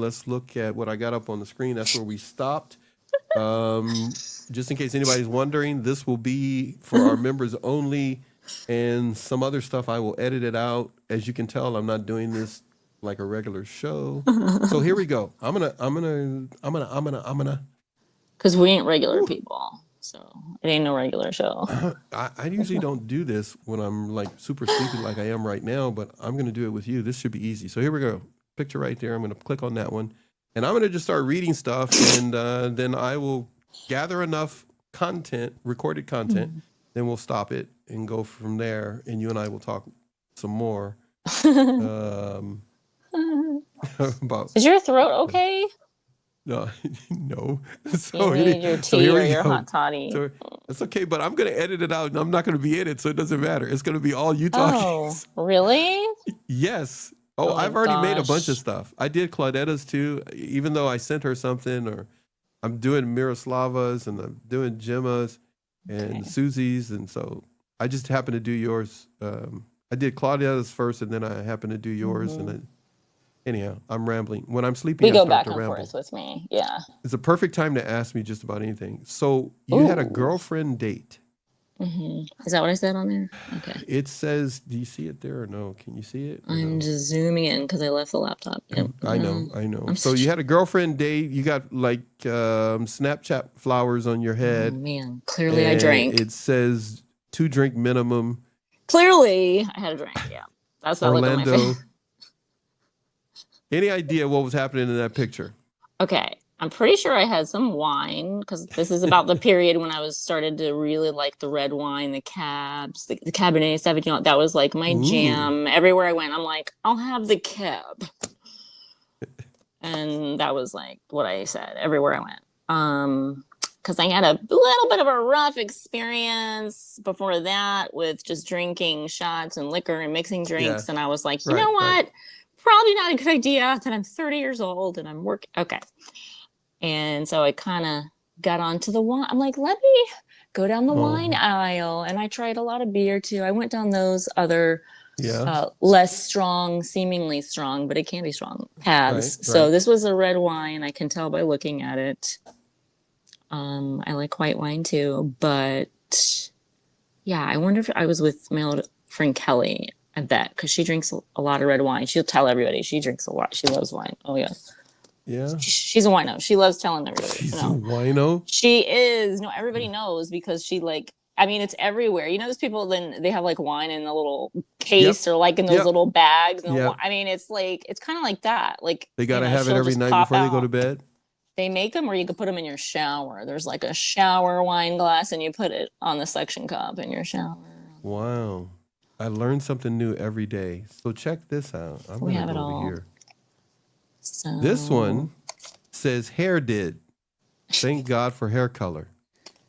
Let's look at what I got up on the screen. That's where we stopped. Just in case anybody's wondering, this will be for our members only, and some other stuff I will edit it out. As you can tell, I'm not doing this like a regular show. So here we go. I'm gonna. Because we ain't regular people, so it ain't no regular show. I usually don't do this when I'm like super sleepy like I am right now, but I'm gonna do it with you. This should be easy. So here we go. Picture right there. I'm gonna click on that one, and I'm gonna just start reading stuff, and then I will gather enough content, recorded content, then we'll stop it and go from there, and you and I will talk some more. About, Is your throat okay? no. So you need your tea or your hot toddy. So it's okay, but I'm going to edit it out, and I'm not going to be in it, so it doesn't matter. It's going to be all you talking. Oh, really? Yes. Oh, I've already made a bunch of stuff. I did Claudetta's too, even though I sent her something, or I'm doing Miroslava's, and I'm doing Gemma's and Susie's, and so I just happened to do yours. I did Claudetta's first, and then I happened to do yours, and then anyhow, I'm rambling. When I'm sleeping, we go I start back to and ramble. forth with me. Yeah. It's a perfect time to ask me just about anything. So you had a girlfriend date. Is that what I said on there? Okay. It says, do you see it there or no? Can you see it? I'm just zooming in because I left the laptop. Yep. I know. So you had a girlfriend date. You got like Snapchat flowers on your head. Oh, man. Clearly I drank. It says 2 drink minimum. Clearly I had a drink. Yeah. That's what Orlando. I look at my face. Any idea what was happening in that picture? Okay. I'm pretty sure I had some wine because this is about the period when I was started to really like the red wine, the cabs, the Cabernet Sauvignon. That was like my jam. Everywhere I went, I'm like, I'll have the cab. And that was like what I said everywhere I went. Because I had a little bit of a rough experience before that with just drinking shots and liquor and mixing drinks. Yeah. And I was like, you know what? Probably not a good idea that I'm 30 years old and I'm working. Okay. And so I kind of got onto the wine. I'm like, let me go down the wine aisle. And I tried a lot of beer too. I went down those other less strong, seemingly strong, but it can be strong paths. So this was a red wine. I can tell by looking at it. I like white wine too. But yeah, I wonder if I was with my old friend Kelly. I bet, because she drinks a lot of red wine. She'll tell everybody she drinks a lot. She loves wine. Oh, yeah. Yeah. She's a wino. She loves telling everybody. She's a wino? She is. No, everybody knows because she like, I mean, it's everywhere. You know, those people, then they have like wine in a little case or like in those little bags. And I mean, it's like, it's kind of like that. Like they got to have it every night before they go to bed? They make them, or you could put them in your shower. There's like a shower wine glass and you put it on the suction cup in your shower. Wow. I learn something new every day. So check this out. I'm going to go over here. So... This one says hair did. Thank God for hair color.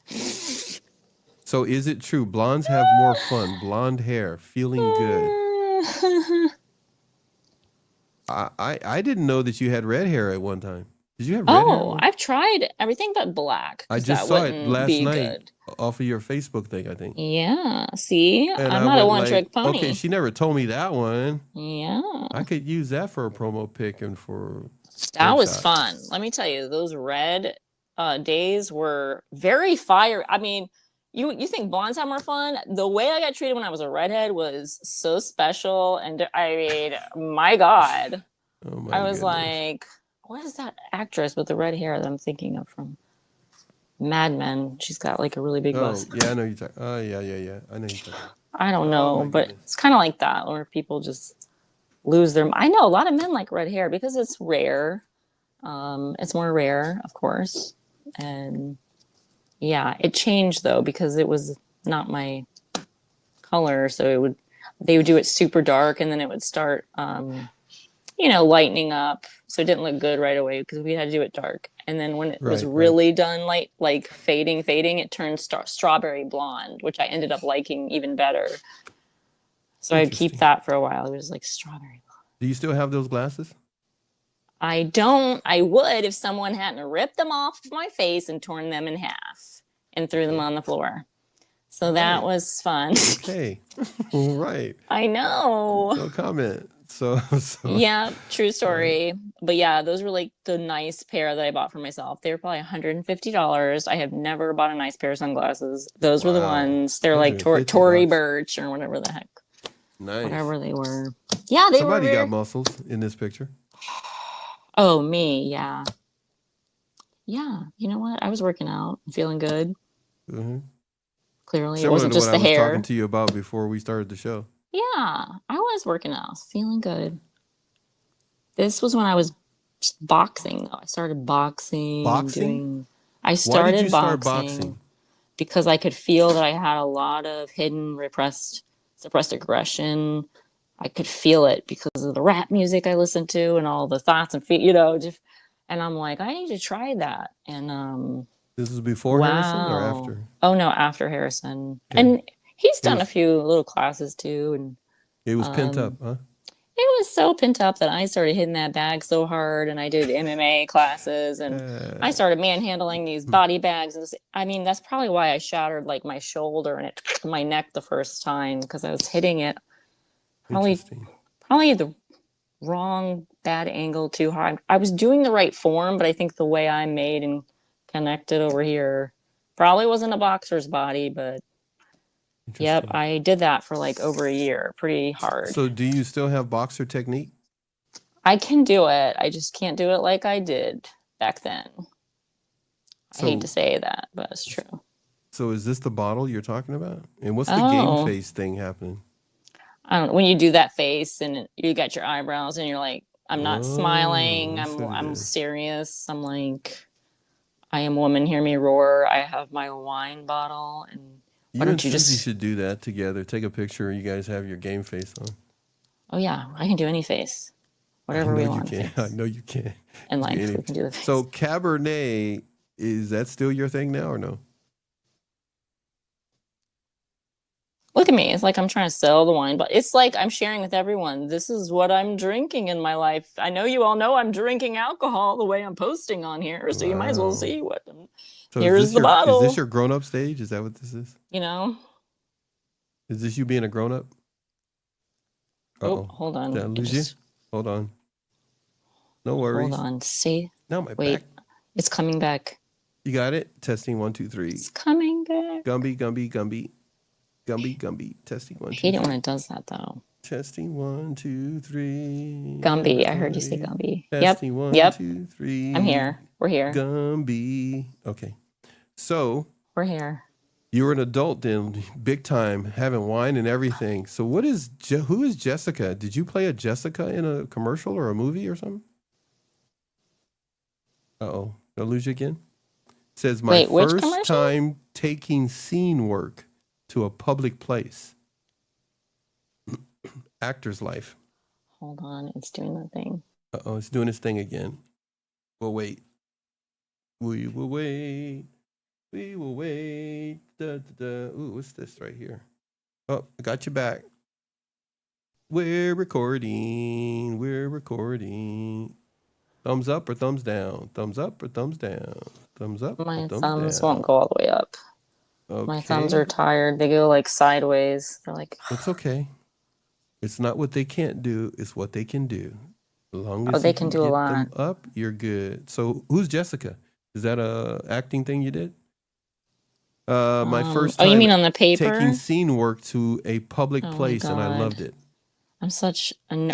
So is it true? Blondes have more fun. Blonde hair. Feeling good. I didn't know that you had red hair at one time. Did you have red hair? Oh, I've tried everything but black. I just saw it last night off of your Facebook thing, I think. Yeah. See? And I'm not a one-trick pony. Okay, she never told me that one. Yeah. I could use that for a promo pic and for... That was fun. Let me tell you, those red days were very fire. I mean, you think blondes have more fun? The way I got treated when I was a redhead was so special. And I mean, my God. I was like... What is that actress with the red hair that I'm thinking of from Mad Men? She's got like a really big bust. Yeah, I know you're talking. Oh, yeah. I know you're talking. I don't know, but it's kind of like that, where people just lose their... I know a lot of men like red hair because it's rare. It's more rare, of course. And yeah, it changed though, because it was not my color. So they would do it super dark and then it would start, lightening up. So it didn't look good right away because we had to do it dark. And then when it was really done, like fading, it turned strawberry blonde, which I ended up liking even better. So I'd keep that for a while. It was like strawberry blonde. Do you still have those glasses? I don't. I would if someone hadn't ripped them off of my face and torn them in half and threw them on the floor. So that was fun. Okay. All right. I know. No comment. So Yeah, true story. But yeah, those were like the nice pair that I bought for myself. They were probably $150. I have never bought a nice pair of sunglasses. Those were the wow, ones. They're like 150 Tory bucks. Burch or whatever the heck. Nice. Whatever they were. Yeah, they were Somebody very... got muscles in this picture. Oh, me, yeah. Yeah, you know what? I was working out, feeling good. Mm-hmm. Clearly, it Similar wasn't to what just I the was hair. talking to you about before we started the show. Yeah, I was working out, feeling good. This was when I was boxing, though. I started Boxing? I Why did you started start boxing boxing? because I could feel that I had a lot of hidden, suppressed aggression. I could feel it because of the rap music I listened to and all the thoughts and and I'm like, I need to try that. And This is before Harrison or wow. after? Oh no, after Harrison. Okay. And he's It done a was few little classes too. And it was pent up, huh? it was so pent up that I started hitting that bag so hard, and I did MMA classes, and I started manhandling these body bags. And I mean, that's probably why I shattered like my shoulder and my neck the first time, because I was hitting it Interesting. probably the wrong bad angle too hard. I was doing the right form, but I think the way I made and connected over here probably wasn't a boxer's body, but yep, I did that for like over a year, pretty hard. So do you still have boxer technique? I can do it. I just can't do it like I did back then. I hate to say that, but it's true. So is this the bottle you're talking about? And what's the game face thing happening? I don't know. When you do that face and you got your eyebrows and you're like, I'm not smiling. I'm serious. I'm like, I am woman, hear me roar. I have my wine bottle. And why don't you just... You should do that together. Take a picture. You guys have your game face on. Oh yeah, I can do any face. Whatever we want. I know you can. And like, we can do the face. So Cabernet, is that still your thing now or no? Look at me. It's like I'm trying to sell the wine, but it's like I'm sharing with everyone. This is what I'm drinking in my life. I know you all know I'm drinking alcohol the way I'm posting on here, so you might as well see what. So here's the bottle. Is this your grown-up stage? Is that what this is? You know? Is this you being a grown-up? Oh, hold on. Did I lose you? Hold on. No worries. Hold on. See? Now my Wait. back. It's coming back. You got it? Testing 1, 2, 3. It's coming back. Gumby, Gumby, Gumby. Gumby, Gumby. Testing 1, 2, 3. I hate it when it does that, though. Testing 1, 2, 3. Gumby. I heard you say Gumby. Testing 1, 2, 3. I'm here. We're here. Gumby. Okay. So. We're here. You were an adult then, big time, having wine and everything. So who is Jessica? Did you play a Jessica in a commercial or a movie or something? Uh-oh. Did I lose you again? It says, my first time taking scene work to a public place. Actor's life. Hold on. It's doing the thing. Uh-oh. It's doing its thing again. We'll wait. We will wait. We will wait. Da, da, da. Ooh, what's this right here? Oh, I got you back. We're recording. We're recording. Thumbs up or thumbs down? Thumbs up or thumbs down? Thumbs up. My thumbs won't go all the way up. Okay. My thumbs are tired. They go like sideways. They're like. It's okay. It's not what they can't do. It's what they can do. As long as they can do a lot. Them up, you're good. So who's Jessica? Is that a acting thing you did? My first time you mean on the paper? Taking scene work to a public place, and I loved it. I was such an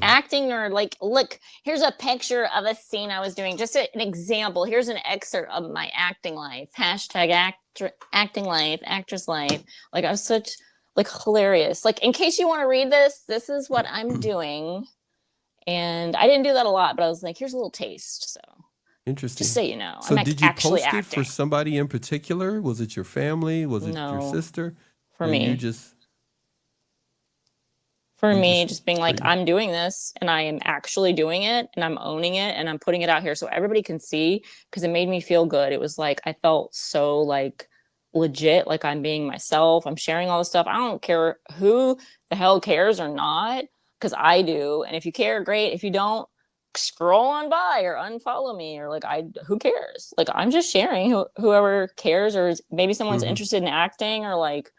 acting nerd. Like, look, here's a picture of a scene I was doing. Just an example. Here's an excerpt of my acting life. # acting life, actress life. Like, I was such, like, hilarious. Like, in case you want to read this, this is what I'm doing. And I didn't do that a lot, but I was like, here's a little taste. So. Interesting. Just so you know. So did you post it for somebody in particular? Was it your family? Was it your sister? For me. Just being like, I'm doing this and I am actually doing it and I'm owning it and I'm putting it out here so everybody can see, because it made me feel good. It was like, I felt so like legit, like I'm being myself. I'm sharing all this stuff. I don't care who the hell cares or not, because I do. And if you care, great. If you don't, scroll on by or unfollow me, or like, who cares? Like, I'm just sharing. Whoever cares, or maybe someone's interested in acting, or like,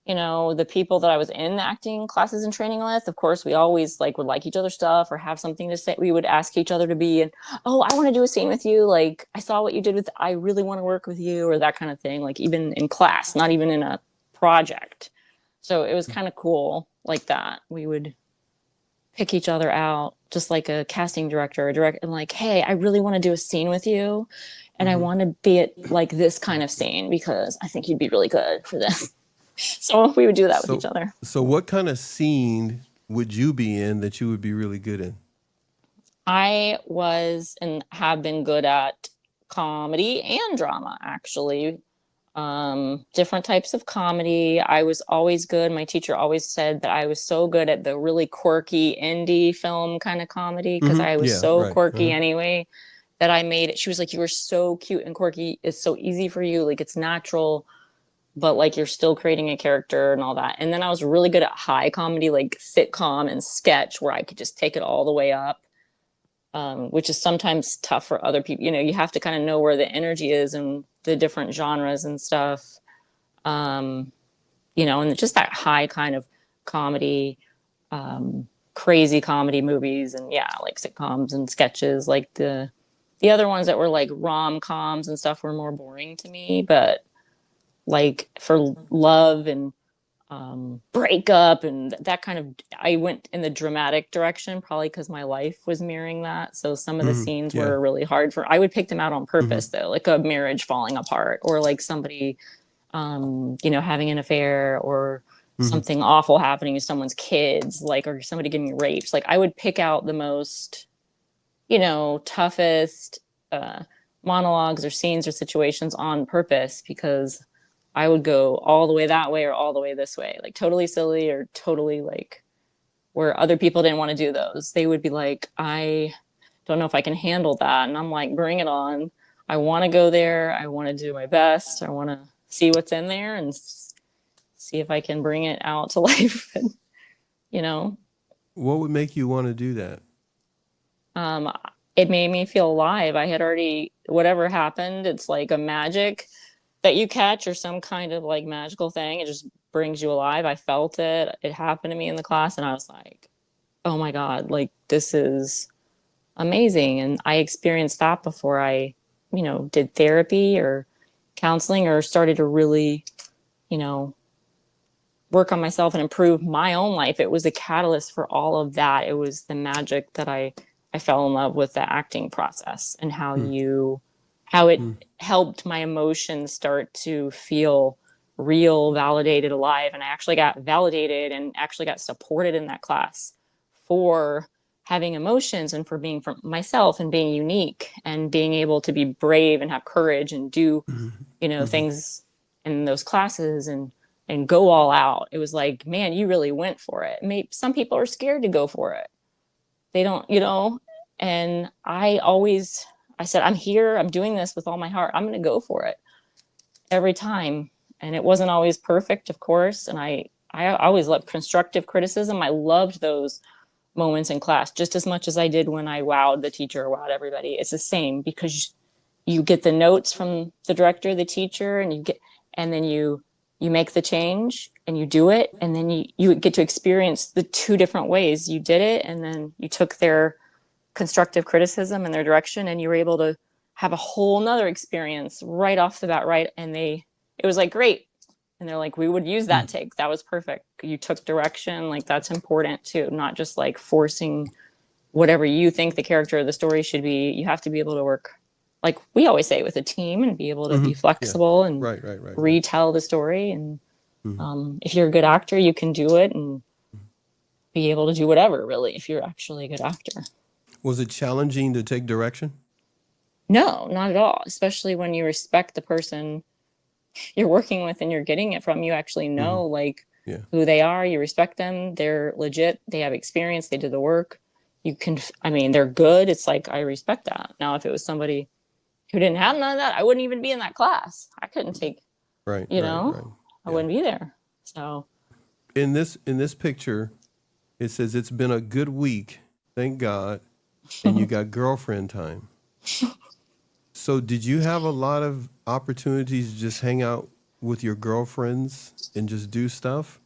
the people that I was in the acting classes and training with, of course, we always like would like each other's stuff or have something to say. We would ask each other to be, and oh, I want to do a scene with you. Like, I saw what you did with, I really want to work with you, or that kind of thing. Like, even in class, not even in a project. So it was kind of cool like that. We would pick each other out, just like a casting director, and like, hey, I really want to do a scene with you. And I want to be at like this kind of scene because I think you'd be really good for this. So we would do that with each other. So what kind of scene would you be in that you would be really good in? I was and have been good at comedy and drama, actually. Different types of comedy. I was always good. My teacher always said that I was so good at the really quirky indie film kind of comedy because I was so quirky anyway that I made it. She was like, you were so cute and quirky. It's so easy for you. Like, it's natural, but like you're still creating a character and all that. And then I was really good at high comedy, like sitcom and sketch, where I could just take it all the way up, which is sometimes tough for other people. You have to kind of know where the energy is and the different genres and stuff. And just that high kind of comedy, crazy comedy movies, and like sitcoms and sketches. Like the other ones that were like rom-coms and stuff were more boring to me, but like for love and breakup and that kind of, I went in the dramatic direction probably because my life was mirroring that. So some of the scenes were really hard I would pick them out on purpose though, like a marriage falling apart, or like somebody having an affair, or something awful happening to someone's kids, like, or somebody getting raped. Like, I would pick out the most toughest monologues or scenes or situations on purpose, because I would go all the way that way or all the way this way, like totally silly or totally like where other people didn't want to do those. They would be like, I don't know if I can handle that. And I'm like, bring it on. I want to go there. I want to do my best. I want to see what's in there and see if I can bring it out to life. What would make you want to do that? It made me feel alive. I had already, whatever happened, it's like a magic that you catch, or some kind of like magical thing. It just brings you alive. I felt it. It happened to me in the class, and I was like, oh my God, like, this is amazing. And I experienced that before I, did therapy or counseling, or started to really, work on myself and improve my own life. It was a catalyst for all of that. It was the magic that I fell in love with the acting process, and how it helped my emotions start to feel real, validated, alive. And I actually got validated and actually got supported in that class for having emotions and for being for myself and being unique and being able to be brave and have courage and do, things in those classes and go all out. It was like, man, you really went for it. Maybe some people are scared to go for it. They don't, and I said, I'm here, I'm doing this with all my heart. I'm going to go for it every time. And it wasn't always perfect, of course. And I always loved constructive criticism. I loved those moments in class just as much as I did when I wowed the teacher or wowed everybody. It's the same, because you get the notes from the director, the teacher, and then you make the change and you do it. And then you get to experience the two different ways you did it. And then you took their constructive criticism and their direction, and you were able to have a whole nother experience right off the bat. Right. And it was like, great. And they're like, we would use that take. That was perfect. You took direction. Like, that's important too. Not just like forcing whatever you think the character of the story should be. You have to be able to work, like we always say, with a team, and be able to be flexible and retell the story. And if you're a good actor, you can do it and be able to do whatever, really, if you're actually a good actor. Was it challenging to take direction? No, not at all. Especially when you respect the person you're working with and you're getting it from. You actually know who they are. You respect them. They're legit. They have experience. They did the work. They're good. It's like, I respect that. Now, if it was somebody who didn't have none of that, I wouldn't even be in that class. I couldn't take, I wouldn't be there. So in this picture, it says it's been a good week. Thank God. And you got girlfriend time. So did you have a lot of opportunities to just hang out with your girlfriends and just do stuff?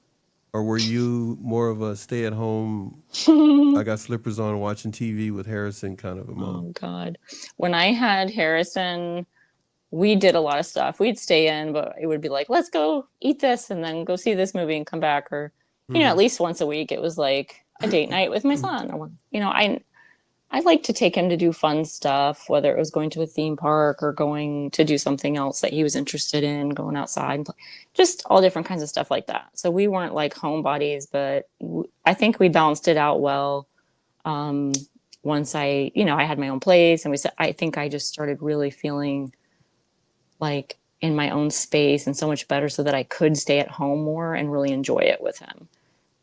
Or were you more of a stay at home, I got slippers on watching TV with Harrison kind of a mom? Oh God. When I had Harrison, we did a lot of stuff. We'd stay in, but it would be like, let's go eat this and then go see this movie and come back. Or, at least once a week, it was like a date night with my son. Or, I like to take him to do fun stuff, whether it was going to a theme park or going to do something else that he was interested in, going outside, and just all different kinds of stuff like that. So we weren't like homebodies, but I think we balanced it out well. Once I had my own place, and I think I just started really feeling like in my own space and so much better, so that I could stay at home more and really enjoy it with him.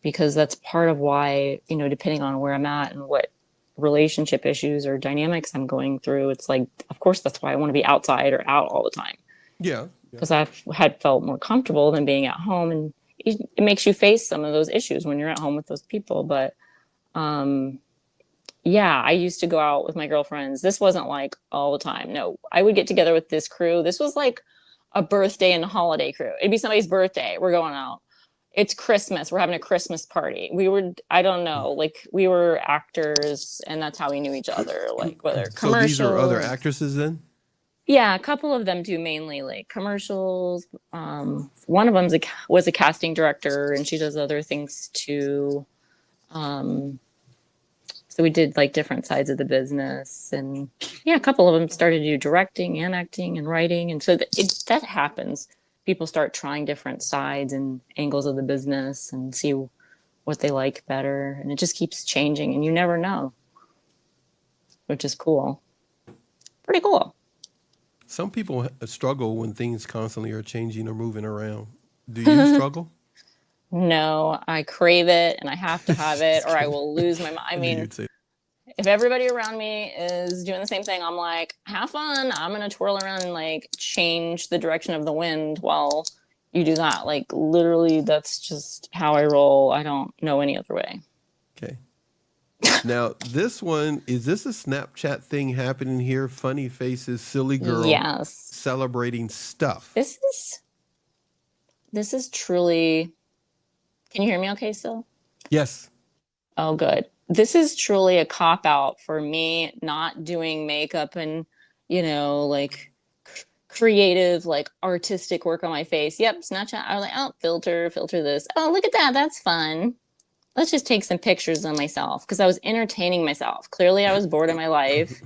Because that's part of why, depending on where I'm at and what relationship issues or dynamics I'm going through, it's like, of course, that's why I want to be outside or out all the time. Yeah. Because I've had felt more comfortable than being at home, and it makes you face some of those issues when you're at home with those people. But yeah, I used to go out with my girlfriends. This wasn't like all the time. No, I would get together with this crew. This was like a birthday and a holiday crew. It'd be somebody's birthday. We're going out. It's Christmas. We're having a Christmas party. I don't know, like we were actors, and that's how we knew each other. Like whether commercials. So these are other actresses then? Yeah, a couple of them do mainly like commercials. One of them was a casting director, and she does other things too. So we did like different sides of the business, and yeah, a couple of them started to do directing and acting and writing, and so that happens. People start trying different sides and angles of the business and see what they like better. And it just keeps changing, and you never know, which is cool. Pretty cool. Some people struggle when things constantly are changing or moving around. Do you struggle? No, I crave it and I have to have it, or I will lose my mind. I mean, if everybody around me is doing the same thing, I'm like, have fun. I'm going to twirl around and like change the direction of the wind while you do that. Like literally, that's just how I roll. I don't know any other way. Okay. Now, is this a Snapchat thing happening here? Funny faces, silly girl. Yes. Celebrating stuff. This is truly, can you hear me okay still? Yes. Oh, good. This is truly a cop out for me not doing makeup and, like creative, like artistic work on my face. Yep. Snapchat. I was like, oh, filter this. Oh, look at that. That's fun. Let's just take some pictures of myself, because I was entertaining myself. Clearly I was bored in my life,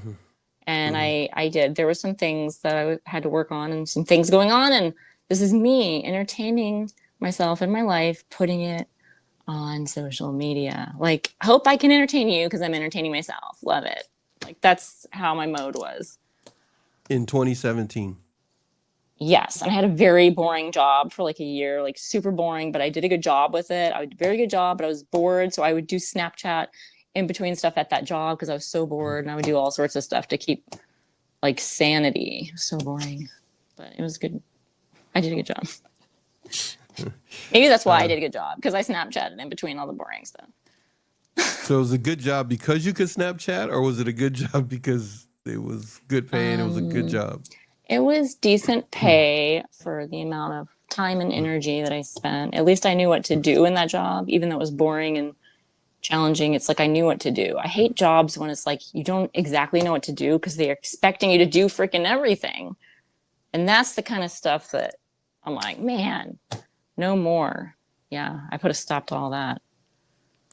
and I did. There were some things that I had to work on and some things going on. And this is me entertaining myself in my life, putting it on social media. Like, I hope I can entertain you because I'm entertaining myself. Love it. Like, that's how my mode was. In 2017. Yes. And I had a very boring job for like a year, like super boring, but I did a good job with it. I did a very good job, but I was bored. So I would do Snapchat in between stuff at that job because I was so bored, and I would do all sorts of stuff to keep like sanity. So boring, but it was good. I did a good job. Maybe that's why I did a good job, because I Snapchatted in between all the boring stuff. So it was a good job because you could Snapchat, or was it a good job because it was good pay and it was a good job? It was decent pay for the amount of time and energy that I spent. At least I knew what to do in that job, even though it was boring and challenging. It's like I knew what to do. I hate jobs when it's like you don't exactly know what to do because they're expecting you to do freaking everything. And that's the kind of stuff that I'm like, man, no more. Yeah, I put a stop to all that.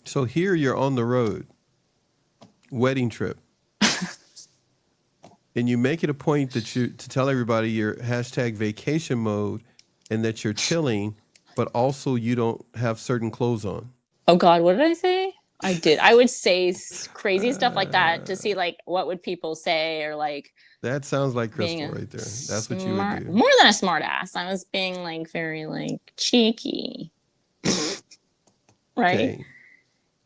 So here you're on the road, wedding trip. And you make it a point that to tell everybody you're #vacation mode and that you're chilling, but also you don't have certain clothes on. Oh God, what did I say? I did. I would say crazy stuff like that to see like what would people say, or like. That sounds like Crystal right there. That's what you would do. More than a smart ass. I was being like very like cheeky. Right? Okay.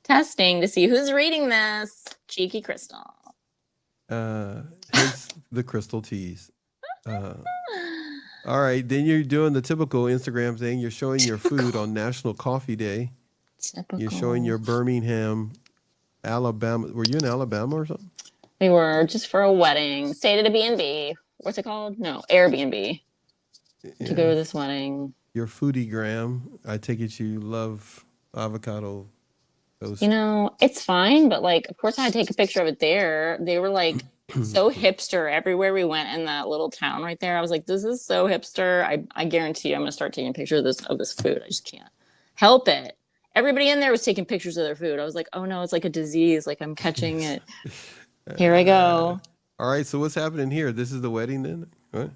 Testing to see who's reading this. Cheeky Crystal. Hence the Crystal tease. All right. Then you're doing the typical Instagram thing. You're showing your food on National Coffee Day. Typical. You're showing your Birmingham, Alabama. Were you in Alabama or something? We were just for a wedding. Stayed at a B&B. What's it called? No, Airbnb. to go to this wedding. Your foodie gram. I take it you love avocado toast. You know, it's fine, but like, of course, I had to take a picture of it there. They were like so hipster everywhere we went in that little town right there. I was like, this is so hipster. I guarantee you, I'm gonna start taking pictures of this food. I just can't help it. Everybody in there was taking pictures of their food. I was like, oh no, it's like a disease. Like I'm catching it. Here I go. All right, so what's happening here? This is the wedding then? What?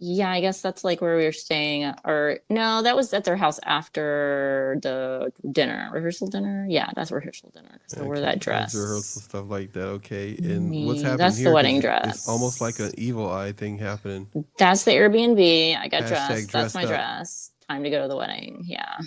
Yeah, I guess that's like where we were staying. Or no, that was at their house after the dinner. Rehearsal dinner? Yeah, that's rehearsal dinner. So wear that dress. Rehearsal stuff like that. Okay. And what's happening That's here? the wedding dress. It's almost like an evil eye thing happening. That's the Airbnb. I got Hashtag dressed. That's my dressed up. dress. Time to go to the wedding. Yeah.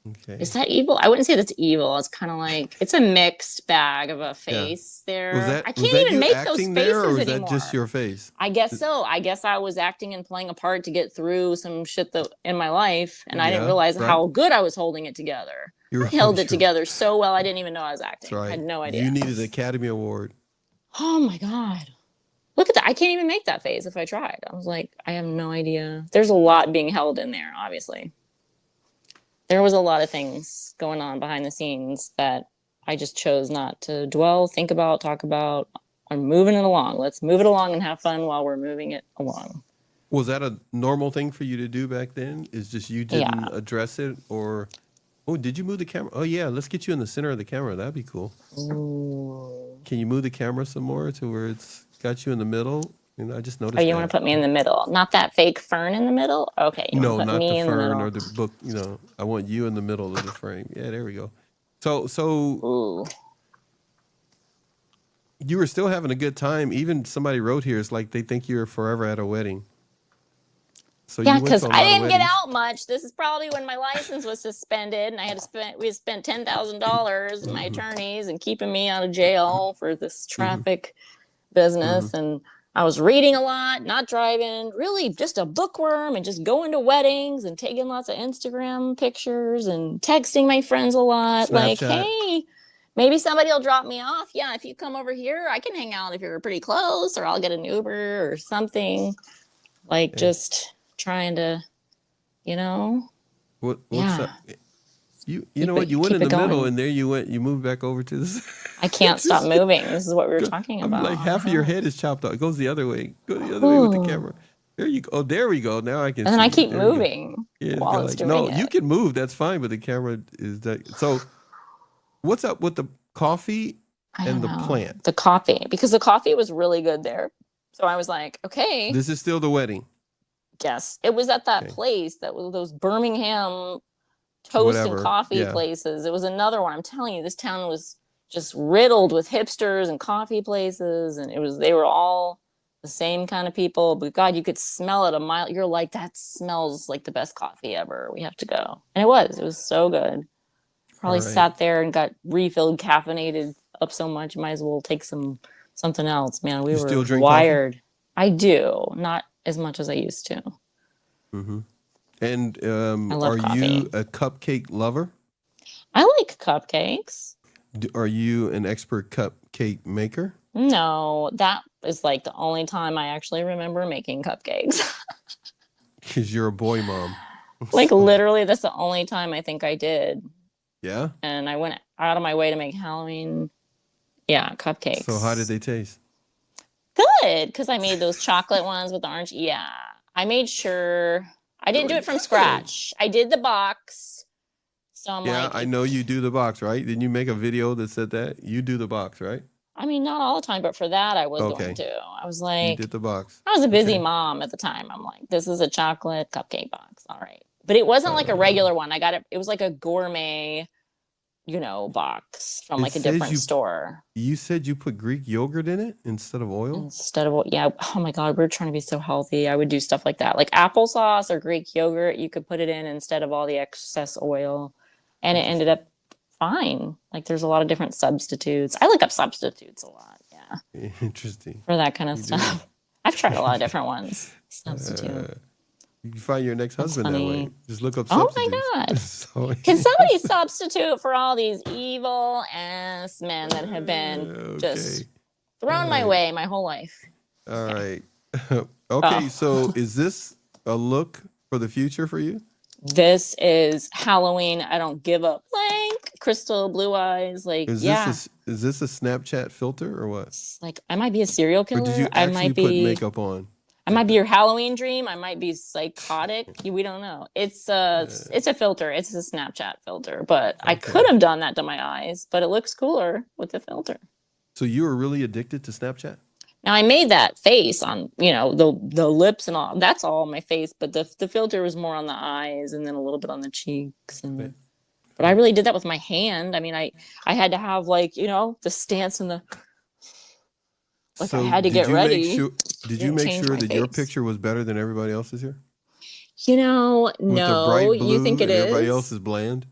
Okay. Is that evil? I wouldn't say that's evil. It's kind of like it's a mixed bag of a face there. I can't even make those faces there, or was anymore. that just your face? I guess so. I guess I was acting and playing a part to get through some shit that in my life, and I didn't realize how good I was holding it together. I held it together so well, I didn't even know I was acting. That's right. I had no idea. You needed an Academy Award. Oh my God. Look at that. I can't even make that face if I tried. I was like, I have no idea. There's a lot being held in there, obviously. There was a lot of things going on behind the scenes that I just chose not to dwell, think about, talk about. I'm moving it along. Let's move it along and have fun while we're moving it along. Was that a normal thing for you to do back then? Is just you didn't address it? Or, oh, did you move the camera? Oh, yeah, let's get you in the center of the camera. That'd be cool. Ooh. Can you move the camera some more to where it's got you in the middle? And I just noticed. Oh, you want to put me in the middle? Not that fake fern in the middle? Okay. No, not the fern or the book. You know, I want you in the middle of the frame. Yeah, there we go. So Ooh. You were still having a good time. Even somebody wrote here, it's like they think you're forever at a wedding. So yeah, because I didn't get out much. This is probably when my license was suspended, and I had to we had spent $10,000 in my attorneys and keeping me out of jail for this traffic business. And I was reading a lot, not driving, really just a bookworm, and just going to weddings and taking lots of Instagram pictures and texting my friends a lot. Snapchat. Like, hey, maybe somebody will drop me off. Yeah, if you come over here, I can hang out if you're pretty close, or I'll get an Uber or something. Like just trying to, you know. What's up? You know what? You went in the middle, and there you went. You moved back over to this. I can't stop moving. This is what we were talking about. Like half of your head is chopped off. It goes the other way. Go the other way with the camera. There you go. Oh, there we go. Now I can. And then I keep there moving while it's doing it. You can move. That's fine. But the camera is that. So, what's up with the coffee and the plant? The coffee, because the coffee was really good there. So I was like, okay. This is still the wedding. Yes, it was at that place that was those Birmingham toast and coffee places. It was another one. I'm telling you, this town was just riddled with hipsters and coffee places, and they were all the same kind of people. But God, you could smell it a mile. You're like, that smells like the best coffee ever. We have to go. And it was so good. Probably sat there and got refilled, caffeinated up so much. Might as well take something else, man. We were wired. Coffee? I do, not as much as I used to. Mm-hmm. And are you a cupcake lover? I like cupcakes. Are you an expert cupcake maker? No, that is like the only time I actually remember making cupcakes. Because you're a boy mom. Like literally, that's the only time I think I did. Yeah? And I went out of my way to make Halloween, cupcakes. So how did they taste? Good, because I made those chocolate ones with the orange. Yeah, I made sure I didn't do it from scratch. I did the box. So I'm like, I know you do the box, right? Didn't you make a video that said that? You do the box, right? I mean, not all the time, but for that, I was going to. I was like, you did the box. I was a busy mom at the time. I'm like, this is a chocolate cupcake box. All right. But it wasn't like a regular one. I got it. It was like a gourmet, box from like a different store. You said you put Greek yogurt in it instead of oil? Oh my God, we're trying to be so healthy. I would do stuff like that. Like applesauce or Greek yogurt, you could put it in instead of all the excess oil. And it ended up fine. Like there's a lot of different substitutes. I look up substitutes a lot. Yeah. Interesting. For that kind of stuff. I've tried a lot of different ones. Substitute. You can find your next husband that way. Just look up substitutes. Oh my God. Can somebody substitute for all these evil ass men that have been just thrown my way my whole life? All right. Okay, so is this a look for the future for you? This is Halloween. I don't give up. Like crystal blue eyes. Like, Is yeah. this a Snapchat filter or what? It's like I might be a serial Or killer. did you I actually might put be. makeup on? I might be your Halloween dream. I might be psychotic. We don't know. It's a filter. It's a Snapchat filter. But I could have done that to my eyes, but it looks cooler with the filter. So you were really addicted to Snapchat? Now I made that face on, the lips and all. That's all on my face, but the filter was more on the eyes and then a little bit on the cheeks. And but I really did that with my hand. I mean, I had to have the stance and the. Like, so I had to get ready. Did you make sure that your picture was better than everybody else's here? No. With the bright blue, you think it is? Everybody else is bland.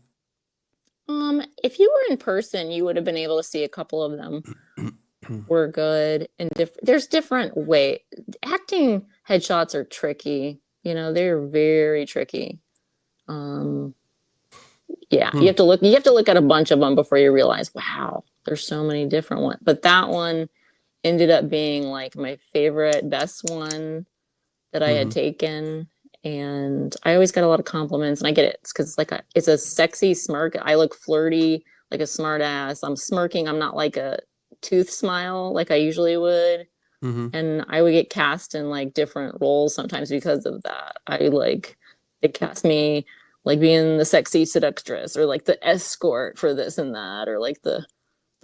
If you were in person, you would have been able to see a couple of them were good and different. There's different way. Acting headshots are tricky. They're very tricky. Yeah, you have to look. You have to look at a bunch of them before you realize, wow, there's so many different ones. But that one ended up being like my favorite, best one that I had taken. And I always got a lot of compliments, and I get it because it's a sexy smirk. I look flirty, like a smart ass. I'm smirking. I'm not like a tooth smile like I usually would. And I would get cast in like different roles sometimes because of that. They cast me like being the sexy seductress or like the escort for this and that, or like the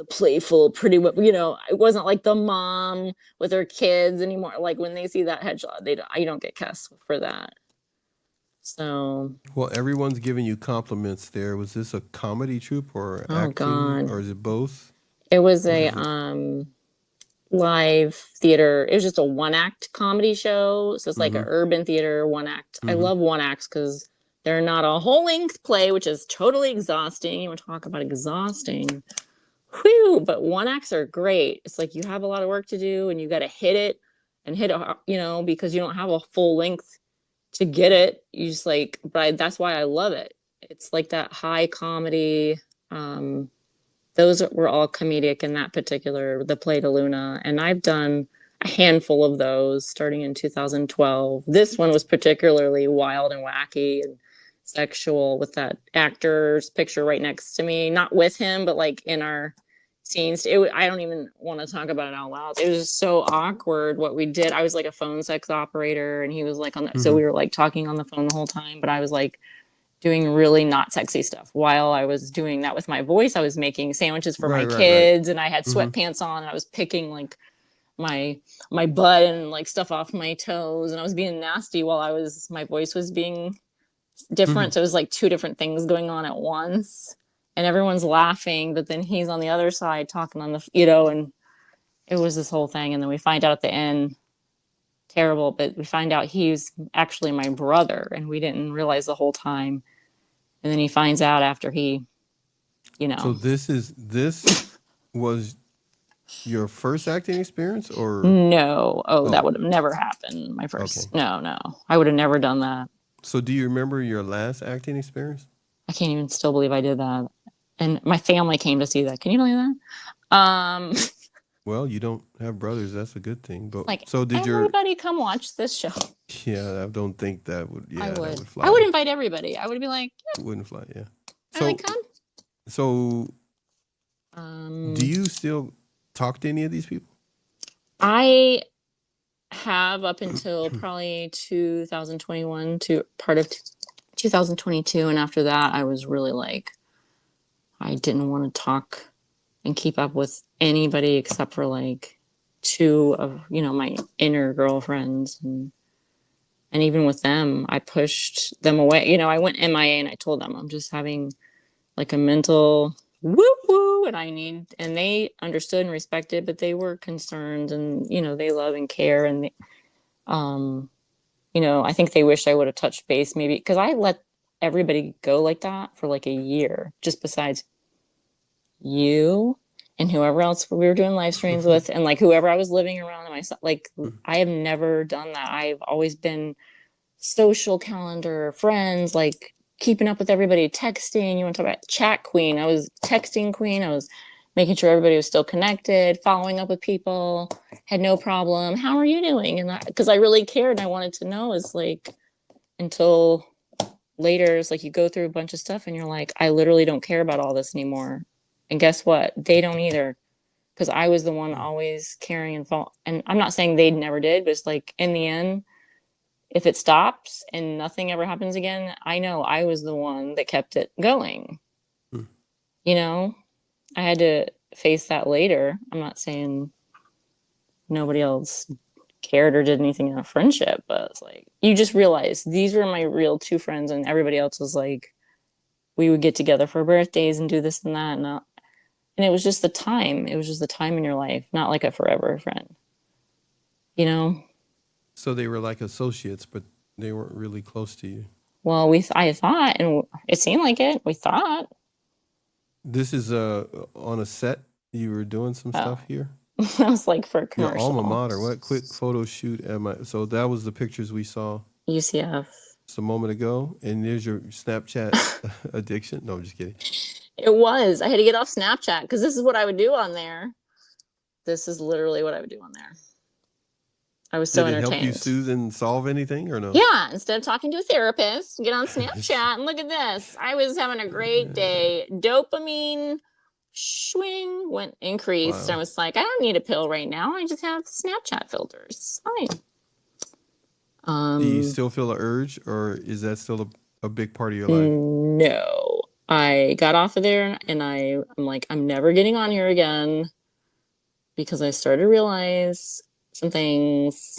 playful, pretty, it wasn't like the mom with her kids anymore. Like when they see that headshot, you don't get cast for that. So. Well, everyone's giving you compliments there. Was this a comedy troupe or acting, or is it both? It was a live theater. It was just a one-act comedy show. So it's like an urban theater, one act. I love one acts because they're not a whole-length play, which is totally exhausting. You want to talk about exhausting. Whew, but one acts are great. It's like you have a lot of work to do and you got to hit it, because you don't have a full length to get it. You just but that's why I love it. It's like that high comedy. Those were all comedic in that particular, the play to Luna. And I've done a handful of those starting in 2012. This one was particularly wild and wacky and sexual with that actor's picture right next to me. Not with him, but like in our scenes. I don't even want to talk about it out loud. It was just so awkward what we did. I was like a phone sex operator and he was like on that. So we were like talking on the phone the whole time, but I was like doing really not sexy stuff. While I was doing that with my voice, I was making sandwiches for my kids and I had sweatpants on and I was picking like my butt and like stuff off my toes and I was being nasty while my voice was being different. So it was like two different things going on at once. And everyone's laughing, but then he's on the other side talking on and it was this whole thing. And then we find out at the end, terrible, but we find out he's actually my brother and we didn't realize the whole time. And then he finds out after he, So this was your first acting experience or? No. Oh, that would have never happened. My first, no. I would have never done that. So do you remember your last acting experience? I can't even still believe I did that. And my family came to see that. Can you believe that? Well, you don't have brothers. That's a good thing. But so did everybody come watch this show? Yeah, I don't think that would. Yeah, that would fly. I would invite everybody. I would be like, it wouldn't fly. Yeah. So, come. So, do you still talk to any of these people? I have up until probably 2021 to part of 2022, and after that, I was really like, I didn't want to talk and keep up with anybody except for like two of my inner girlfriends, and even with them, I pushed them away. I went MIA and I told them I'm just having like a mental woo and they understood and respected, but they were concerned and they love and care and I think they wish I would have touched base maybe because I let everybody go like that for like a year, just besides you and whoever else we were doing live streams with and like whoever I was living around myself. Like I have never done that. I've always been social calendar, friends, like keeping up with everybody, texting. You want to talk about chat queen? I was texting queen. I was making sure everybody was still connected, following up with people, had no problem. How are you doing? And because I really cared and I wanted to know is like, until later. It's like you go through a bunch of stuff and you're like, I literally don't care about all this anymore. And guess what? They don't either. Because I was the one always carrying and fault. And I'm not saying they never did, but it's like in the end, if it stops and nothing ever happens again, I know I was the one that kept it going. You know, I had to face that later. I'm not saying nobody else cared or did anything in a friendship, but it's like you just realize these were my real two friends, and everybody else was like, we would get together for birthdays and do this and that, and it was just the time. It was just the time in your life, not like a forever friend. You know. So they were like associates, but they weren't really close to you. Well, I thought, and it seemed like it. We thought. This is on a set. You were doing some stuff here. I was like for a commercial. Your alma mater. What quick photo shoot am I? So that was the pictures we saw. UCF. Just a moment ago, and there's your Snapchat addiction. No, I'm just kidding. It was. I had to get off Snapchat because this is what I would do on there. This is literally what I would do on there. I was so entertained. Did it help you soothe and solve anything or no? Yeah. Instead of talking to a therapist, get on Snapchat and look at this. I was having a great day. Dopamine swing increased. Wow. I was like, I don't need a pill right now. I just have Snapchat filters. Fine. Do you still feel the urge, or is that still a big part of your life? No. I got off of there and I'm like, I'm never getting on here again, because I started to realize some things,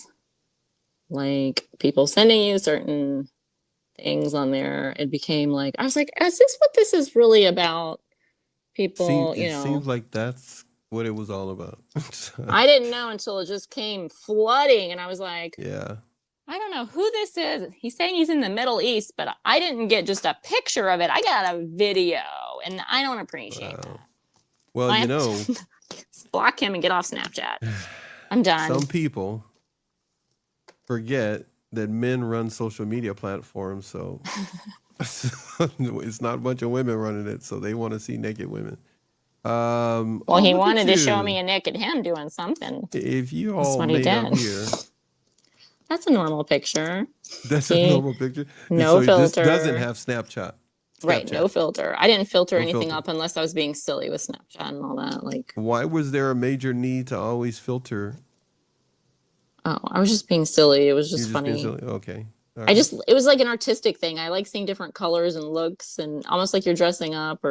like people sending you certain things on there. It became like, I was like, is this what this is really about? People, it seems like that's what it was all about. I didn't know until it just came flooding, and I was like, yeah. I don't know who this is. He's saying he's in the Middle East, but I didn't get just a picture of it. I got a video, and I don't appreciate that. Well, block him and get off Snapchat. I'm done. Some people forget that men run social media platforms, so it's not a bunch of women running it, so they want to see naked women. Well, he wanted to show me a naked him doing something. If you all made up here. That's a normal picture. That's a normal picture? No filter. This doesn't have Snapchat. Right, no filter. I didn't filter anything up unless I was being silly with Snapchat and all that. Like, why was there a major need to always filter? Oh, I was just being silly. It was just funny. Okay. Right. It was like an artistic thing. I like seeing different colors and looks, and almost like you're dressing up,